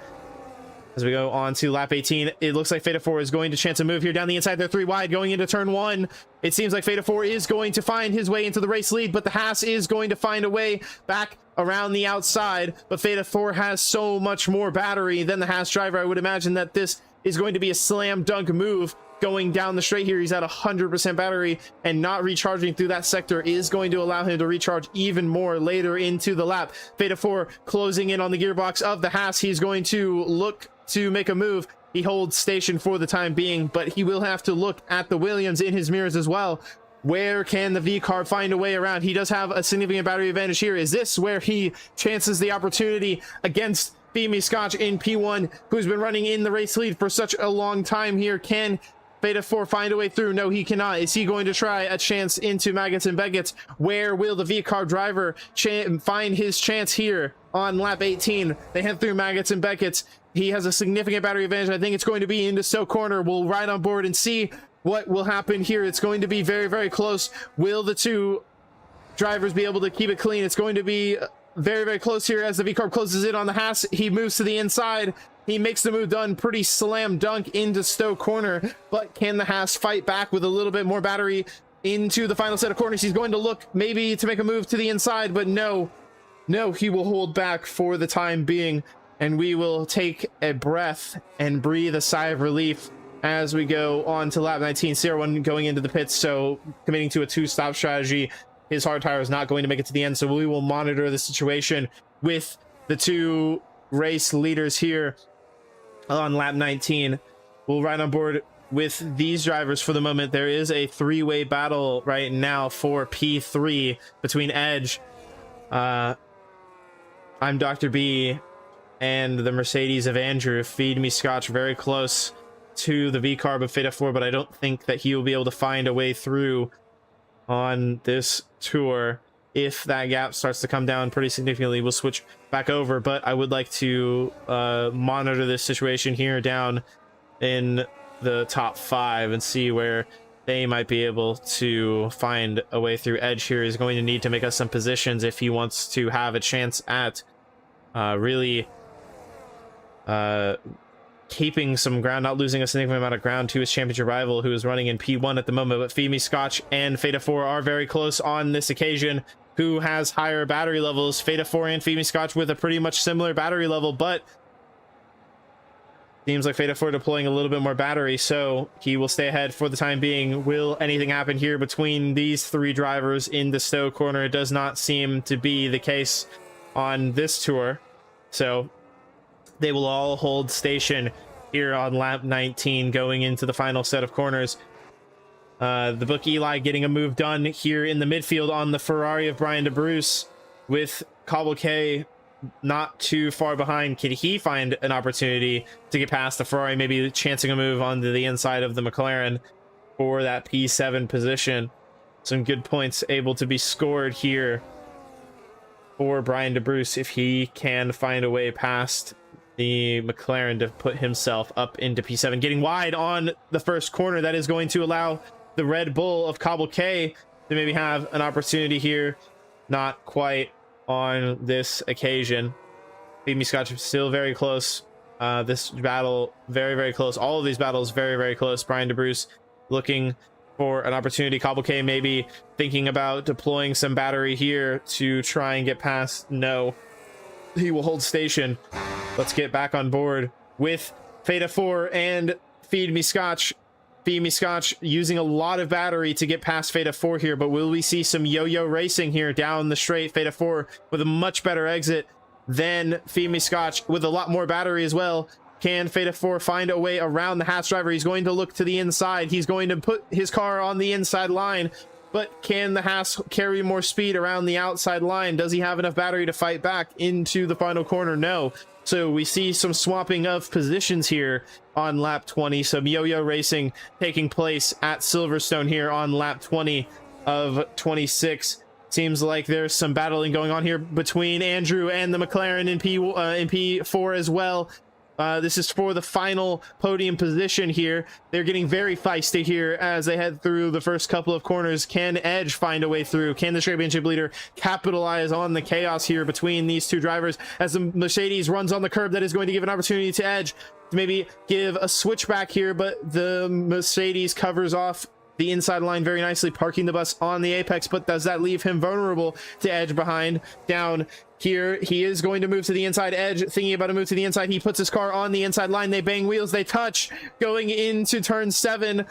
As we go on to lap 18, it looks like Feta 4 is going to chance a move here down the inside. They're 3 wide going into turn 1. It seems like Feta 4 is going to find his way into the race lead, but the Haas is going to find a way back around the outside. But Feta 4 has so much more battery than the Haas driver. I would imagine that this is going to be a slam dunk move going down the straight here. He's at 100% battery, and not recharging through that sector is going to allow him to recharge even more later into the lap. Feta 4 closing in on the gearbox of the Haas. He's going to look to make a move. He holds station for the time being, but he will have to look at the Williams in his mirrors as well. Where can the V-Carb find a way around? He does have a significant battery advantage here. Is this where he chances the opportunity against Femi Scotch in P1, who's been running in the race lead for such a long time here? Can Feta 4 find a way through? No, he cannot. Is he going to try a chance into Maggots and Beggots? Where will the V-Carb driver find his chance here on lap 18? They head through Maggots and Beggots. He has a significant battery advantage. I think it's going to be into Stowe Corner. We'll ride on board and see what will happen here. It's going to be very, very close. Will the two drivers be able to keep it clean? It's going to be very, very close here as the V-Carb closes in on the Haas. He moves to the inside. He makes the move done pretty slam dunk into Stowe Corner, but can the Haas fight back with a little bit more battery into the final set of corners? He's going to look maybe to make a move to the inside, but no, he will hold back for the time being, and we will take a breath and breathe a sigh of relief as we go on to lap 19. CR1 going into the pits, so committing to a 2-stop strategy. His hard tire is not going to make it to the end, so we will monitor the situation with the two race leaders here on lap 19. We'll ride on board with these drivers for the moment. There is a 3-way battle right now for P3 between Edge, I'm Dr. B, and the Mercedes of Andrew. Feed Me Scotch very close to the V-Carb of Feta 4, but I don't think that he will be able to find a way through on this tour. If that gap starts to come down pretty significantly, we'll switch back over, but I would like to monitor this situation here down in the top 5 and see where they might be able to find a way through. Edge here is going to need to make us some positions if he wants to have a chance at really keeping some ground, not losing a significant amount of ground to his championship rival, who is running in P1 at the moment. But Femi Scotch and Feta 4 are very close on this occasion. Who has higher battery levels? Feta 4 and Femi Scotch with a pretty much similar battery level, but seems like Feta 4 deploying a little bit more battery, so he will stay ahead for the time being. Will anything happen here between these 3 drivers in the Stowe Corner? It does not seem to be the case on this tour, so they will all hold station here on lap 19 going into the final set of corners. The book Eli getting a move done here in the midfield on the Ferrari of Brian DeBruce, with Cobble K not too far behind. Can he find an opportunity to get past the Ferrari, maybe chancing a move onto the inside of the McLaren for that P7 position? Some good points able to be scored here for Brian DeBruce if he can find a way past the McLaren to put himself up into P7. Getting wide on the first corner, that is going to allow the Red Bull of Cobble K to maybe have an opportunity here. Not quite on this occasion. Femi Scotch still very close. This battle very, very close. All of these battles very, very close. Brian DeBruce looking for an opportunity. Cobble K maybe thinking about deploying some battery here to try and get past. No, he will hold station. Let's get back on board with Feta 4 and Feed Me Scotch. Feed Me Scotch using a lot of battery to get past Feta 4 here, but will we see some yo-yo racing here down the straight? Feta 4 with a much better exit than Feed Me Scotch with a lot more battery as well. Can Feta 4 find a way around the Haas driver? He's going to look to the inside. He's going to put his car on the inside line. but can the Haas carry more speed around the outside line? Does he have enough battery to fight back into the final corner? No. So we see some swapping of positions here on lap 20. Some yo-yo racing taking place at Silverstone here on lap 20 of 26. Seems like there's some battling going on here between Andrew and the McLaren in P4 as well. This is for the final podium position here. They're getting very feisty here as they head through the first couple of corners. Can Edge find a way through? Can the championship leader capitalize on the chaos here between these two drivers as the Mercedes runs on the curb? That is going to give an opportunity to Edge to maybe give a switchback here, but the Mercedes covers off the inside line very nicely, parking the bus on the apex. But does that leave him vulnerable to Edge behind? Down here, he is going to move to the inside. Edge thinking about a move to the inside. He puts his car on the inside line. They bang wheels, they touch going into turn 7.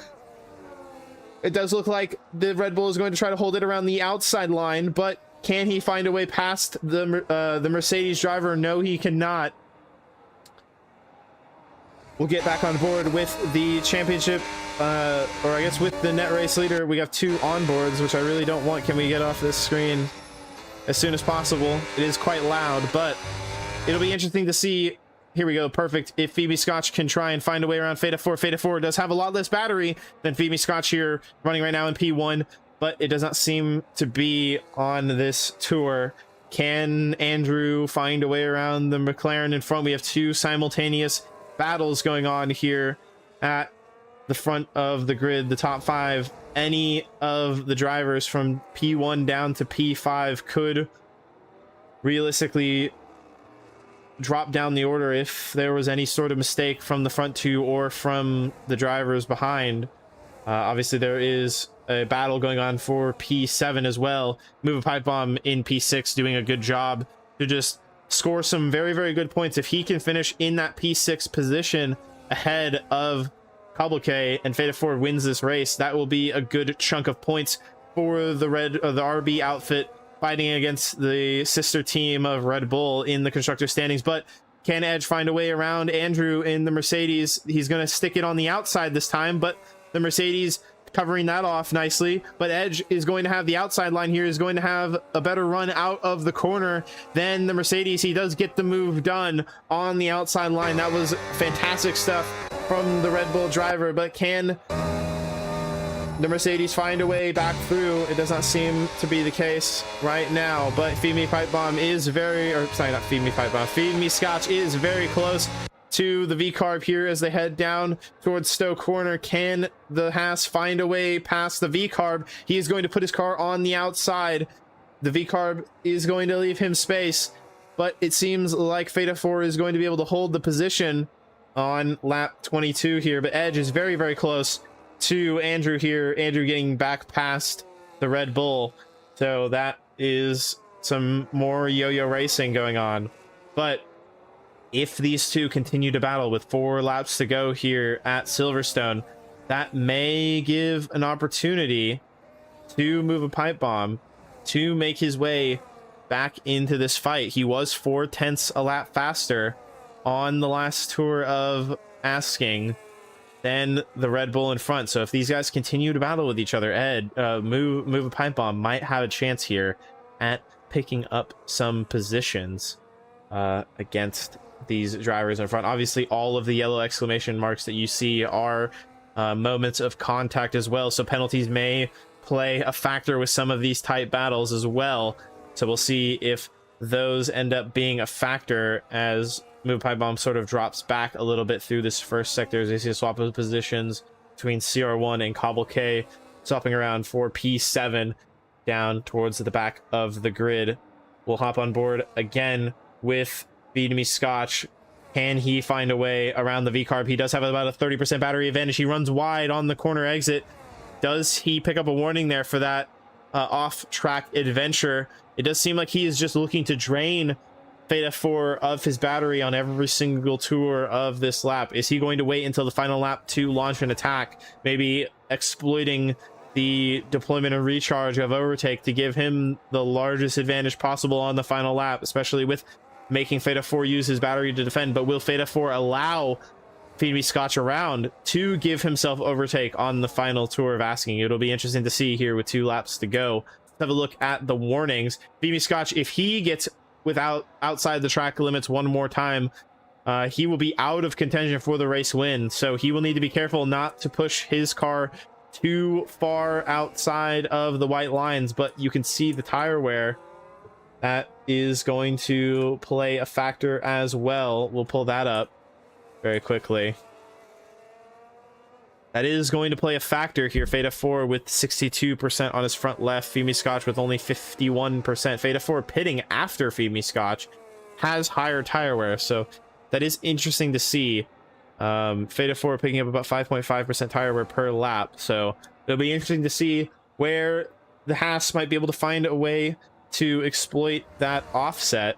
It does look like the Red Bull is going to try to hold it around the outside line, but can he find a way past the Mercedes driver? No, he cannot. We'll get back on board with the championship, or I guess with the net race leader. We have 2 onboards, which I really don't want. Can we get off this screen as soon as possible? It is quite loud, but it'll be interesting to see. Here we go, perfect. If Phoebe Scotch can try and find a way around Feta 4. Feta 4 does have a lot less battery than Phoebe Scotch here, running right now in P1, but it does not seem to be on this tour. Can Andrew find a way around the McLaren in front? We have 2 simultaneous battles going on here at the front of the grid, the top 5. Any of the drivers from P1 down to P5 could realistically drop down the order if there was any sort of mistake from the front 2 or from the drivers behind. Obviously there is a battle going on for P7 as well. Move a pipe bomb in P6 doing a good job to just score some very, very good points. If he can finish in that P6 position ahead of Kabulke and Feta 4 wins this race, that will be a good chunk of points for the RB outfit fighting against the sister team of Red Bull in the constructor standings. But can Edge find a way around Andrew in the Mercedes? He's going to stick it on the outside this time, but the Mercedes covering that off nicely. But Edge is going to have the outside line here, is going to have a better run out of the corner than the Mercedes. He does get the move done on the outside line. That was fantastic stuff from the Red Bull driver, but can the Mercedes find a way back through? It does not seem to be the case right now, but Feed Me Pipe Bomb is very, or sorry, not Feed Me Pipe Bomb, Feed Me Scotch is very close to the V-Carb here as they head down towards Stowe Corner. Can the Haas find a way past the V-Carb? He is going to put his car on the outside. The V-Carb is going to leave him space, but it seems like Feta 4 is going to be able to hold the position on lap 22 here, but Edge is very, very close to Andrew here. Andrew getting back past the Red Bull. So that is some more yo-yo racing going on. But if these two continue to battle with 4 laps to go here at Silverstone, that may give an opportunity to move a pipe bomb to make his way back into this fight. He was 4/10 a lap faster on the last tour of asking than the Red Bull in front. So if these guys continue to battle with each other, Ed, move a pipe bomb might have a chance here at picking up some positions against these drivers in front. Obviously all of the yellow exclamation marks that you see are moments of contact as well, so penalties may play a factor with some of these tight battles as well. So we'll see if those end up being a factor as Move Pipe Bomb sort of drops back a little bit through this first sector as they see a swap of positions between CR1 and Cobble K, swapping around for P7 down towards the back of the grid. We'll hop on board again with Feed Me Scotch. Can he find a way around the V-Carb? He does have about a 30% battery advantage. He runs wide on the corner exit. Does he pick up a warning there for that off-track adventure? It does seem like he is just looking to drain Feta 4 of his battery on every single tour of this lap. Is he going to wait until the final lap to launch an attack, maybe exploiting the deployment and recharge of overtake to give him the largest advantage possible on the final lap, especially with making Feta 4 use his battery to defend? But will Feta 4 allow Phoebe Scotch around to give himself overtake on the final tour of asking. It'll be interesting to see here with 2 laps to go. Let's have a look at the warnings. Phoebe Scotch, if he gets outside the track limits one more time, he will be out of contention for the race win. So he will need to be careful not to push his car too far outside of the white lines. But you can see the tire wear. That is going to play a factor as well. We'll pull that up very quickly. That is going to play a factor here. Feta 4 with 62% on his front left. Phoebe Scotch with only 51%. Feta 4 pitting after Phoebe Scotch has higher tire wear. So that is interesting to see. Feta 4 picking up about 5.5% tire wear per lap. So it'll be interesting to see where the Haas might be able to find a way to exploit that offset.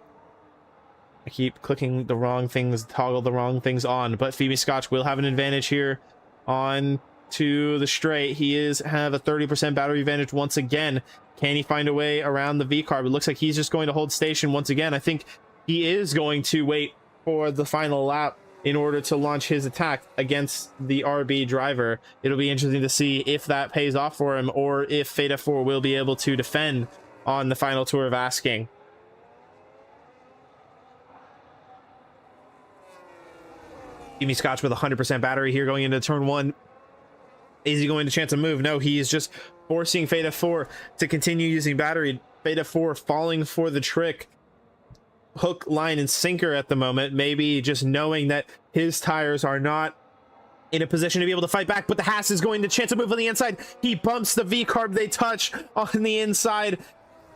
I keep clicking the wrong things, toggle the wrong things on, but Phoebe Scotch will have an advantage here on to the straight. He have a 30% battery advantage once again. Can he find a way around the V-carb? It looks like he's just going to hold station once again. I think he is going to wait for the final lap in order to launch his attack against the RB driver. It'll be interesting to see if that pays off for him, or if Feta 4 will be able to defend on the final tour of asking. Phoebe Scotch with 100% battery here going into turn 1. Is he going to chance a move? No, he is just forcing Feta 4 to continue using battery. Feta 4 falling for the trick. Hook, line, and sinker at the moment. Maybe just knowing that his tires are not in a position to be able to fight back, but the Haas is going to chance a move on the inside. He bumps the V-carb. They touch on the inside.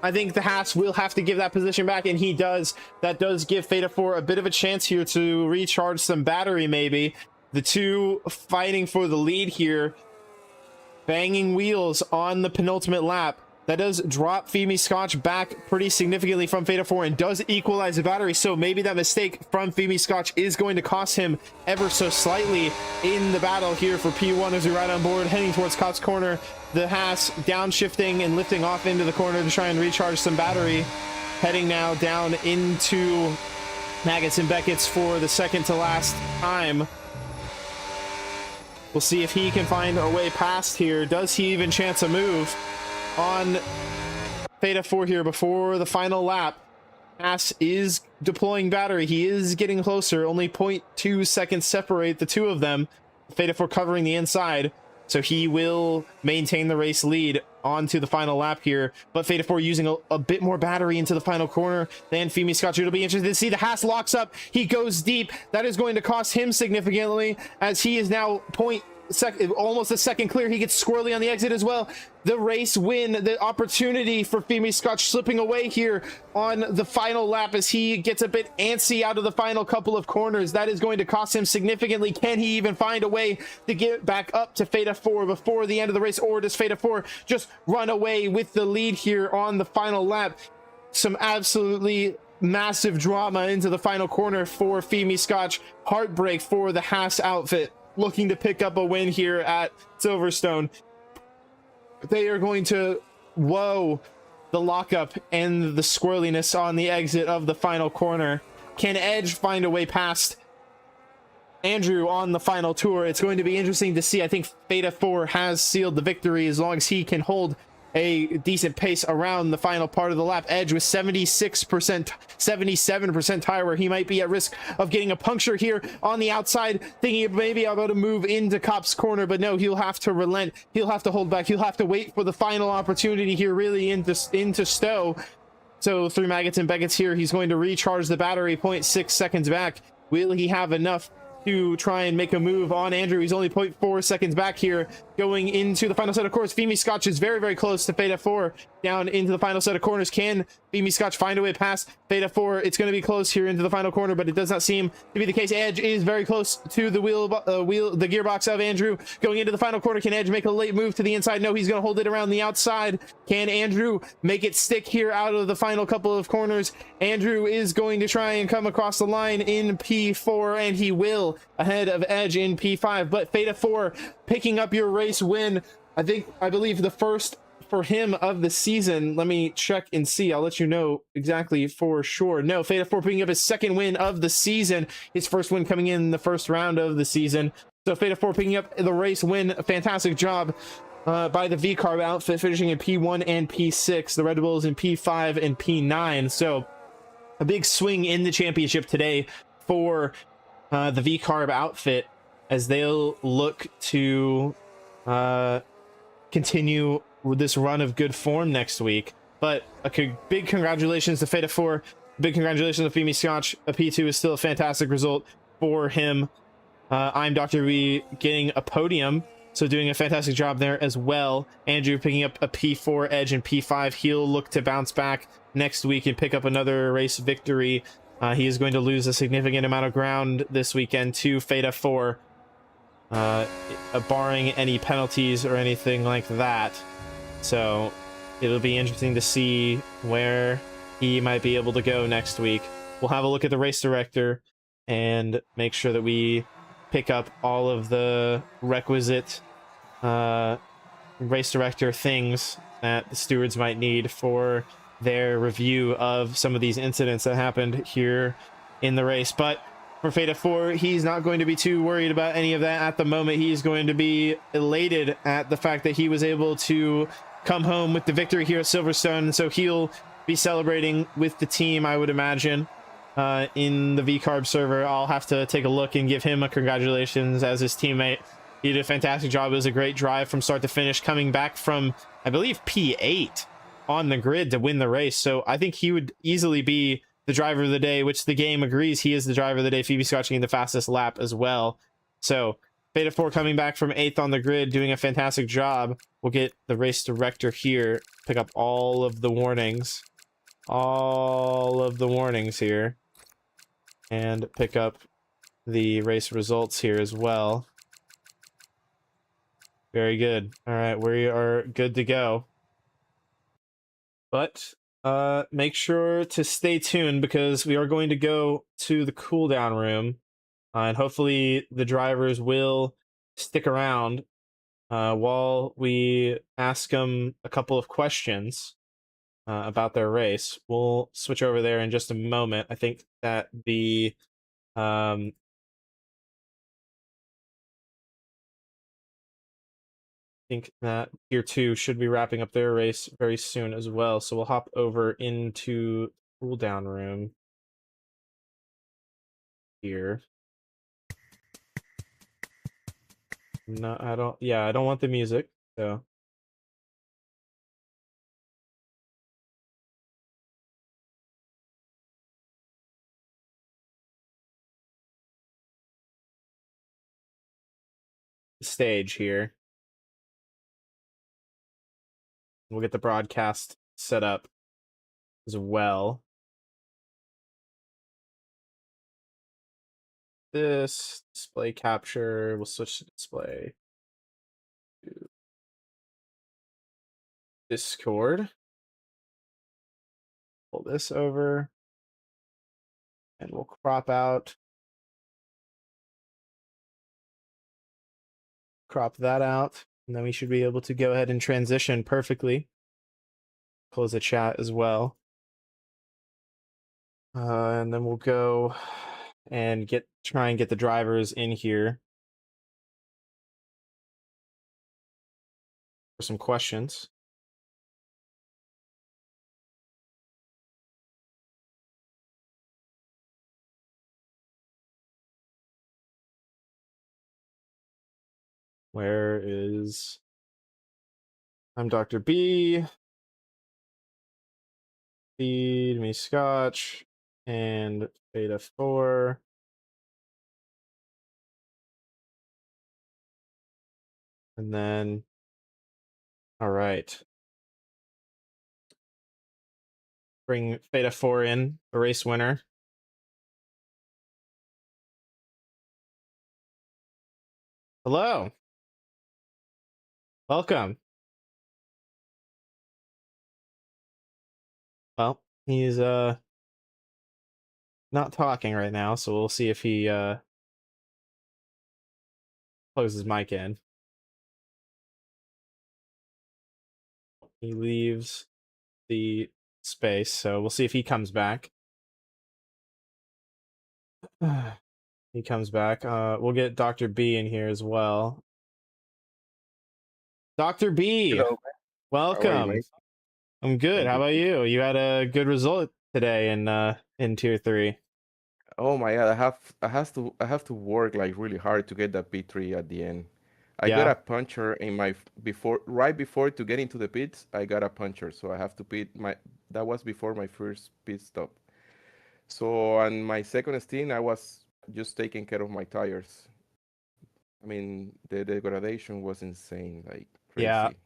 I think the Haas will have to give that position back, and he does. That does give Feta 4 a bit of a chance here to recharge some battery, maybe. The two fighting for the lead here, banging wheels on the penultimate lap. That does drop Phoebe Scotch back pretty significantly from Feta 4 and does equalize the battery. So maybe that mistake from Phoebe Scotch is going to cost him ever so slightly in the battle here for P1 as we ride on board, heading towards Copse Corner. The Haas downshifting and lifting off into the corner to try and recharge some battery. Heading now down into Maggots and Beckett's for the second to last time. We'll see if he can find a way past here. Does he even chance a move on Feta 4 here before the final lap? Haas is deploying battery. He is getting closer. Only 0.2 seconds separate the two of them. Feta 4 covering the inside, so he will maintain the race lead onto the final lap here. But Feta 4 using a bit more battery into the final corner than Phoebe Scotch. It'll be interesting to see. The Haas locks up. He goes deep. That is going to cost him significantly, as he is now almost a second clear. He gets squirrely on the exit as well. The race win, the opportunity for Phoebe Scotch slipping away here on the final lap as he gets a bit antsy out of the final couple of corners. That is going to cost him significantly. Can he even find a way to get back up to Feta 4 before the end of the race, or does Feta 4 just run away with the lead here on the final lap? Some absolutely massive drama into the final corner for Phoebe Scotch. Heartbreak for the Haas outfit, looking to pick up a win here at Silverstone. They are going to the lockup and the squirreliness on the exit of the final corner. Can Edge find a way past Andrew on the final tour? It's going to be interesting to see. I think Feta 4 has sealed the victory as long as he can hold a decent pace around the final part of the lap. Edge with 76%, 77% tire wear. He might be at risk of getting a puncture here on the outside, thinking maybe about to move into Copse Corner, but no, he'll have to relent. He'll have to hold back. He'll have to wait for the final opportunity here, really into Stowe. So through Maggots and Beckett's here, he's going to recharge the battery 0.6 seconds back. Will he have enough to try and make a move on Andrew? He's only 0.4 seconds back here going into the final set. Of course, Phoebe Scotch is very, very close to Feta 4 down into the final set of corners. Can Phoebe Scotch find a way past Feta 4? It's going to be close here into the final corner, but it does not seem to be the case. Edge is very close to the the gearbox of Andrew going into the final corner. Can Edge make a late move to the inside? No, he's going to hold it around the outside. Can Andrew make it stick here out of the final couple of corners? Andrew is going to try and come across the line in P4, and he will, ahead of Edge in P5. But Feta 4 picking up your race win. I believe the first for him of the season. Let me check and see. I'll let you know exactly for sure. No, Feta 4 picking up his second win of the season. His first win coming in the first round of the season. So Feta 4 picking up the race win. A fantastic job by the V-Carb outfit, finishing in P1 and P6. The Red Bulls in P5 and P9. So a big swing in the championship today for the V-Carb outfit, as they'll look to continue with this run of good form next week. But a big congratulations to Feta 4. Big congratulations to Femi Scotch. A P2 is still a fantastic result for him. I'm Dr. B getting a podium, so doing a fantastic job there as well. Andrew picking up a P4 edge and P5. He'll look to bounce back next week and pick up another race victory. He is going to lose a significant amount of ground this weekend to Feta 4, barring any penalties or anything like that. So it'll be interesting to see where he might be able to go next week. We'll have a look at the race director and make sure that we pick up all of the requisite race director things that the stewards might need for their review of some of these incidents that happened here in the race. But for Feta 4, he's not going to be too worried about any of that at the moment. He's going to be elated at the fact that he was able to come home with the victory here at Silverstone. So he'll be celebrating with the team, I would imagine, in the V-Carb server. I'll have to take a look and give him a congratulations as his teammate. He did a fantastic job. It was a great drive from start to finish, coming back from, I believe, P8 on the grid to win the race. So I think he would easily be the driver of the day, which the game agrees he is the driver of the day. Phoebe Scotch getting the fastest lap as well. So Beta 4 coming back from 8th on the grid, doing a fantastic job. We'll get the race director here, pick up all of the warnings. All of the warnings here. And pick up the race results here as well. Very good. All right, we are good to go. But make sure to stay tuned, because we are going to go to the cooldown room, and hopefully the drivers will stick around while we ask them a couple of questions about their race. We'll switch over there in just a moment. I think that the Tier 2 should be wrapping up their race very soon as well. So we'll hop over into cooldown room here. No, I don't. Yeah, I don't want the music. So stage here. We'll get the broadcast set up as well. This display capture, we'll switch to display to Discord. Pull this over and we'll crop that out, and then we should be able to go ahead and transition perfectly. Close the chat as well. And then we'll go and try and get the drivers in here for some questions. Where is... I'm Dr. B. Feed me Scotch and Beta 4. And then, all right. Bring Beta 4 in, the race winner. Hello. Welcome. Well, he's not talking right now, so we'll see if he plugs his mic in. He leaves the space, so we'll see if he comes back. He comes back. We'll get Dr. B in here as well. Dr. B, Hello, how are you, welcome. mate? I'm good. Thank How you. about you? You had a good result today in tier 3. Oh my God, I have to work like really hard to get that P3 at the end. I got Yeah. a puncher in my right before to get into the pits. I got a puncher, so I have to pit my. That was before my first pit stop. So on my second stint, I was just taking care of my tires. I mean, the degradation was insane, like Yeah. crazy.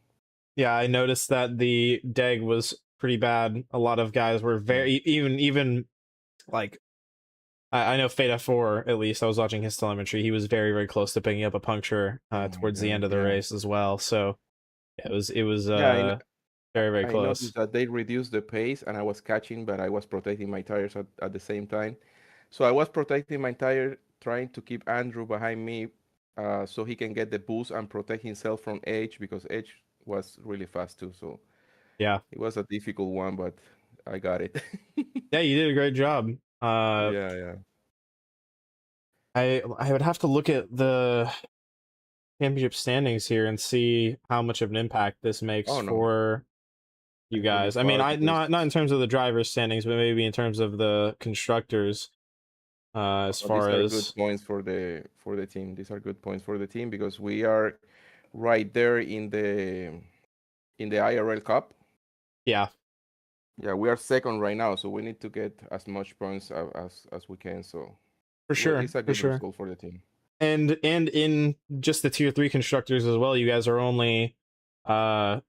Yeah, I noticed that the deg was pretty bad. A lot of guys were Yeah. very even like I know Feta 4 at least. I was watching his telemetry. He was very very close to picking up a puncture Oh my towards the God. end of the Yeah. race as well. So yeah, it was Yeah. very very I close. noticed that they reduced the pace and I was catching, but I was protecting my tires at the same time. So I was protecting my tire, trying to keep Andrew behind me so he can get the boost and protect himself from Edge because Edge was really fast too. So Yeah. it was a difficult one, but I got it. Yeah, you did a great job. Yeah, yeah. I would have to look at the championship standings here and see how much of an impact this makes Oh no, for you it's really guys. I mean, far I because not in terms of the drivers' standings, but maybe in terms of the constructors. As these far are good as points for the team. These are good points for the team because we are right there in the IRL Cup. yeah, Yeah, we are second right now, so we need to get as much points as we can. So it's a for good sure, result for the team. and in just the tier 3 constructors as well, you guys are only, I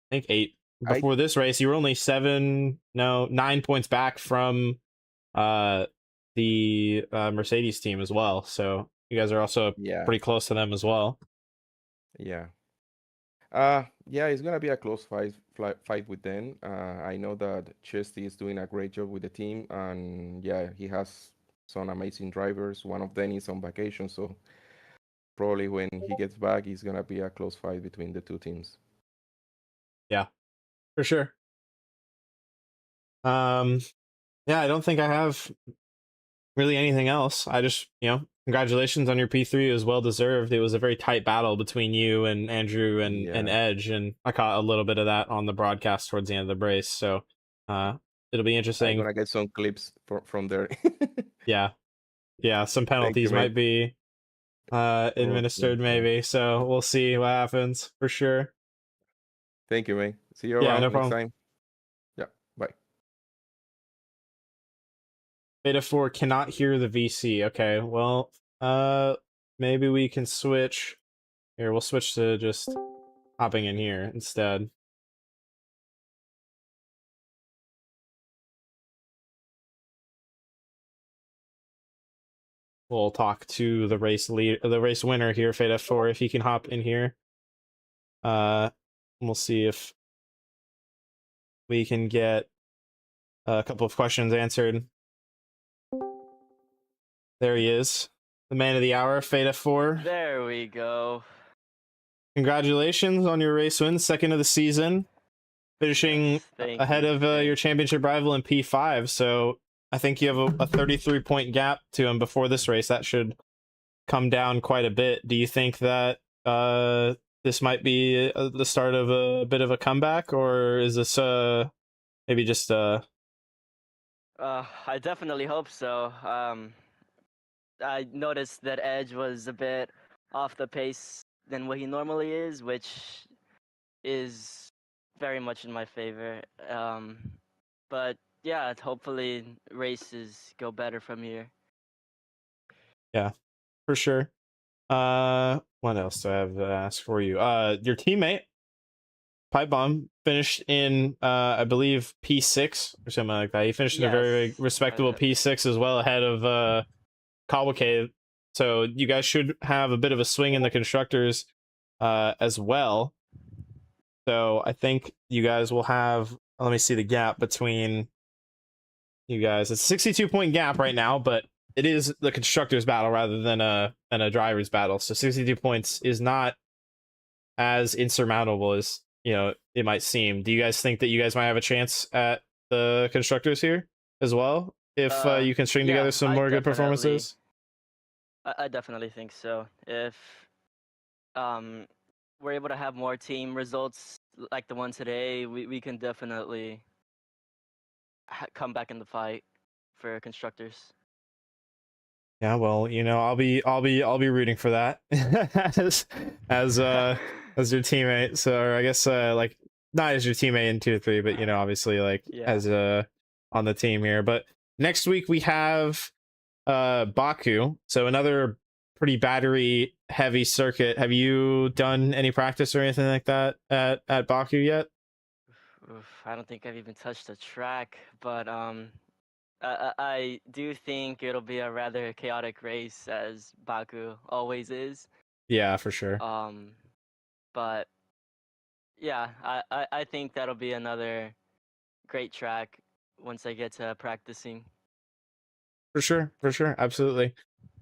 think 8 I before this race. You were only 7, no, 9 points back from uh the Mercedes team as well. So you guys are also Yeah, pretty close to them as well. yeah. Yeah, it's gonna be a close fight with them. I know that Chesty is doing a great job with the team, and yeah, he has some amazing drivers. One of them is on vacation, so probably when he gets back, it's gonna be a close fight between the two teams. Yeah, for sure. Um, yeah, I don't think I have really anything else. I just, congratulations on your P3. It was well deserved. It was a very tight battle between you and Andrew and Yeah, Edge, and I caught a little bit of that on the broadcast towards the end of the race. So it'll be I'm interesting. gonna get some clips from there. Yeah, yeah, some Thank you, penalties man. might be Okay, administered yeah. maybe. So we'll see what happens for sure. Thank you, man. See you Yeah, no around next problem. time. Yeah, bye. Beta 4 cannot hear the VC. Okay, well, uh maybe we can switch. Here, we'll switch to just hopping in here instead. We'll talk to the the race winner here, Feta 4, if he can hop in here. We'll see if we can get a couple of questions answered. There he is, the man of the hour, Feta 4. There we go. Congratulations on your race win, second of the season, finishing Yes, thank ahead you. of your championship rival in P5. So I think you have a 33-point gap to him before this race. That should come down quite a bit. Do you think that this might be the start of a bit of a comeback, or is this maybe just I definitely hope so. I noticed that Edge was a bit off the pace than what he normally is, which is very much in my favor. But yeah, hopefully races go better from here. yeah, for sure. What else do I have to ask for you? Your teammate Pipe Bomb finished in I believe P6 or something like that. He finished in a very, very Yes. respectable P6 as well, ahead of Kawake. So you guys should have a bit of a swing in the constructors as well. So I think you guys will have, let me see the gap between you guys. It's a 62-point gap right now, but it is the constructors battle rather than a drivers battle. So 62 points is not as insurmountable as it might seem. Do you guys think that you guys might have a chance at the constructors here as well if you can string together Yeah, some I more good definitely, performances? I definitely think so. If um, we're able to have more team results like the one today, we can definitely come back in the fight for constructors. Yeah, well, I'll be rooting for that as as your teammate. So, or I guess like not as your teammate in 2 or 3, but obviously like Yeah. as on the team here. But next week we have Baku, so another pretty battery heavy circuit. Have you done any practice or anything like that at Baku yet? Oof, I don't think I've even touched the track, but I do think it'll be a rather chaotic race as Baku always is. Yeah, for sure. But yeah, I think that'll be another great track once I get to practicing. For sure, absolutely.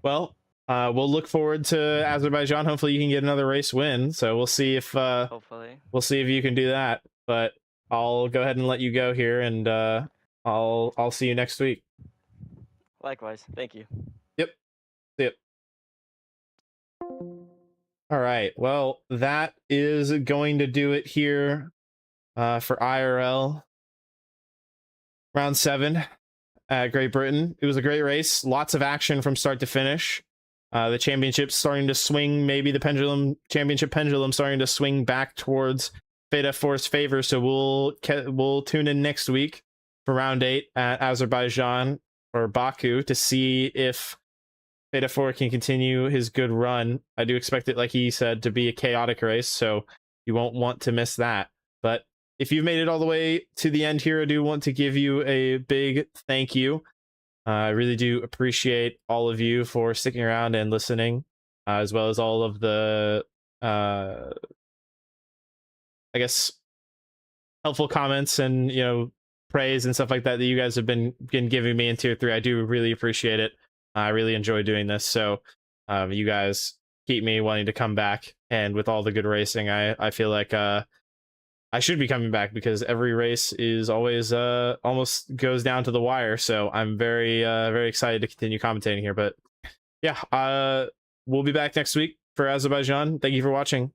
Well, we'll look forward to Azerbaijan. Hopefully, you can get another race win. So we'll see if Hopefully. you can do that. But I'll go ahead and let you go here, and I'll see you next week. Likewise. Thank you. Yep. See ya. All right. Well, that is going to do it here for IRL round 7 at Great Britain. It was a great race. Lots of action from start to finish. The championship starting to swing, maybe the championship pendulum starting to swing back towards Fate F4's favor. So we'll tune in next week for round 8 at Azerbaijan or Baku to see if Fate F4 can continue his good run. I do expect it, like he said, to be a chaotic race, so you won't want to miss that. But if you've made it all the way to the end here, I do want to give you a big thank you. I really do appreciate all of you for sticking around and listening, as well as all of the, I guess, helpful comments and praise and stuff like that that you guys have been giving me in tier 3. I do really appreciate it. I really enjoy doing this. So, you guys keep me wanting to come back, and with all the good racing, I feel like I should be coming back because every race is always almost goes down to the wire. So I'm very very excited to continue commentating here. But yeah, we'll be back next week for Azerbaijan. Thank you for watching.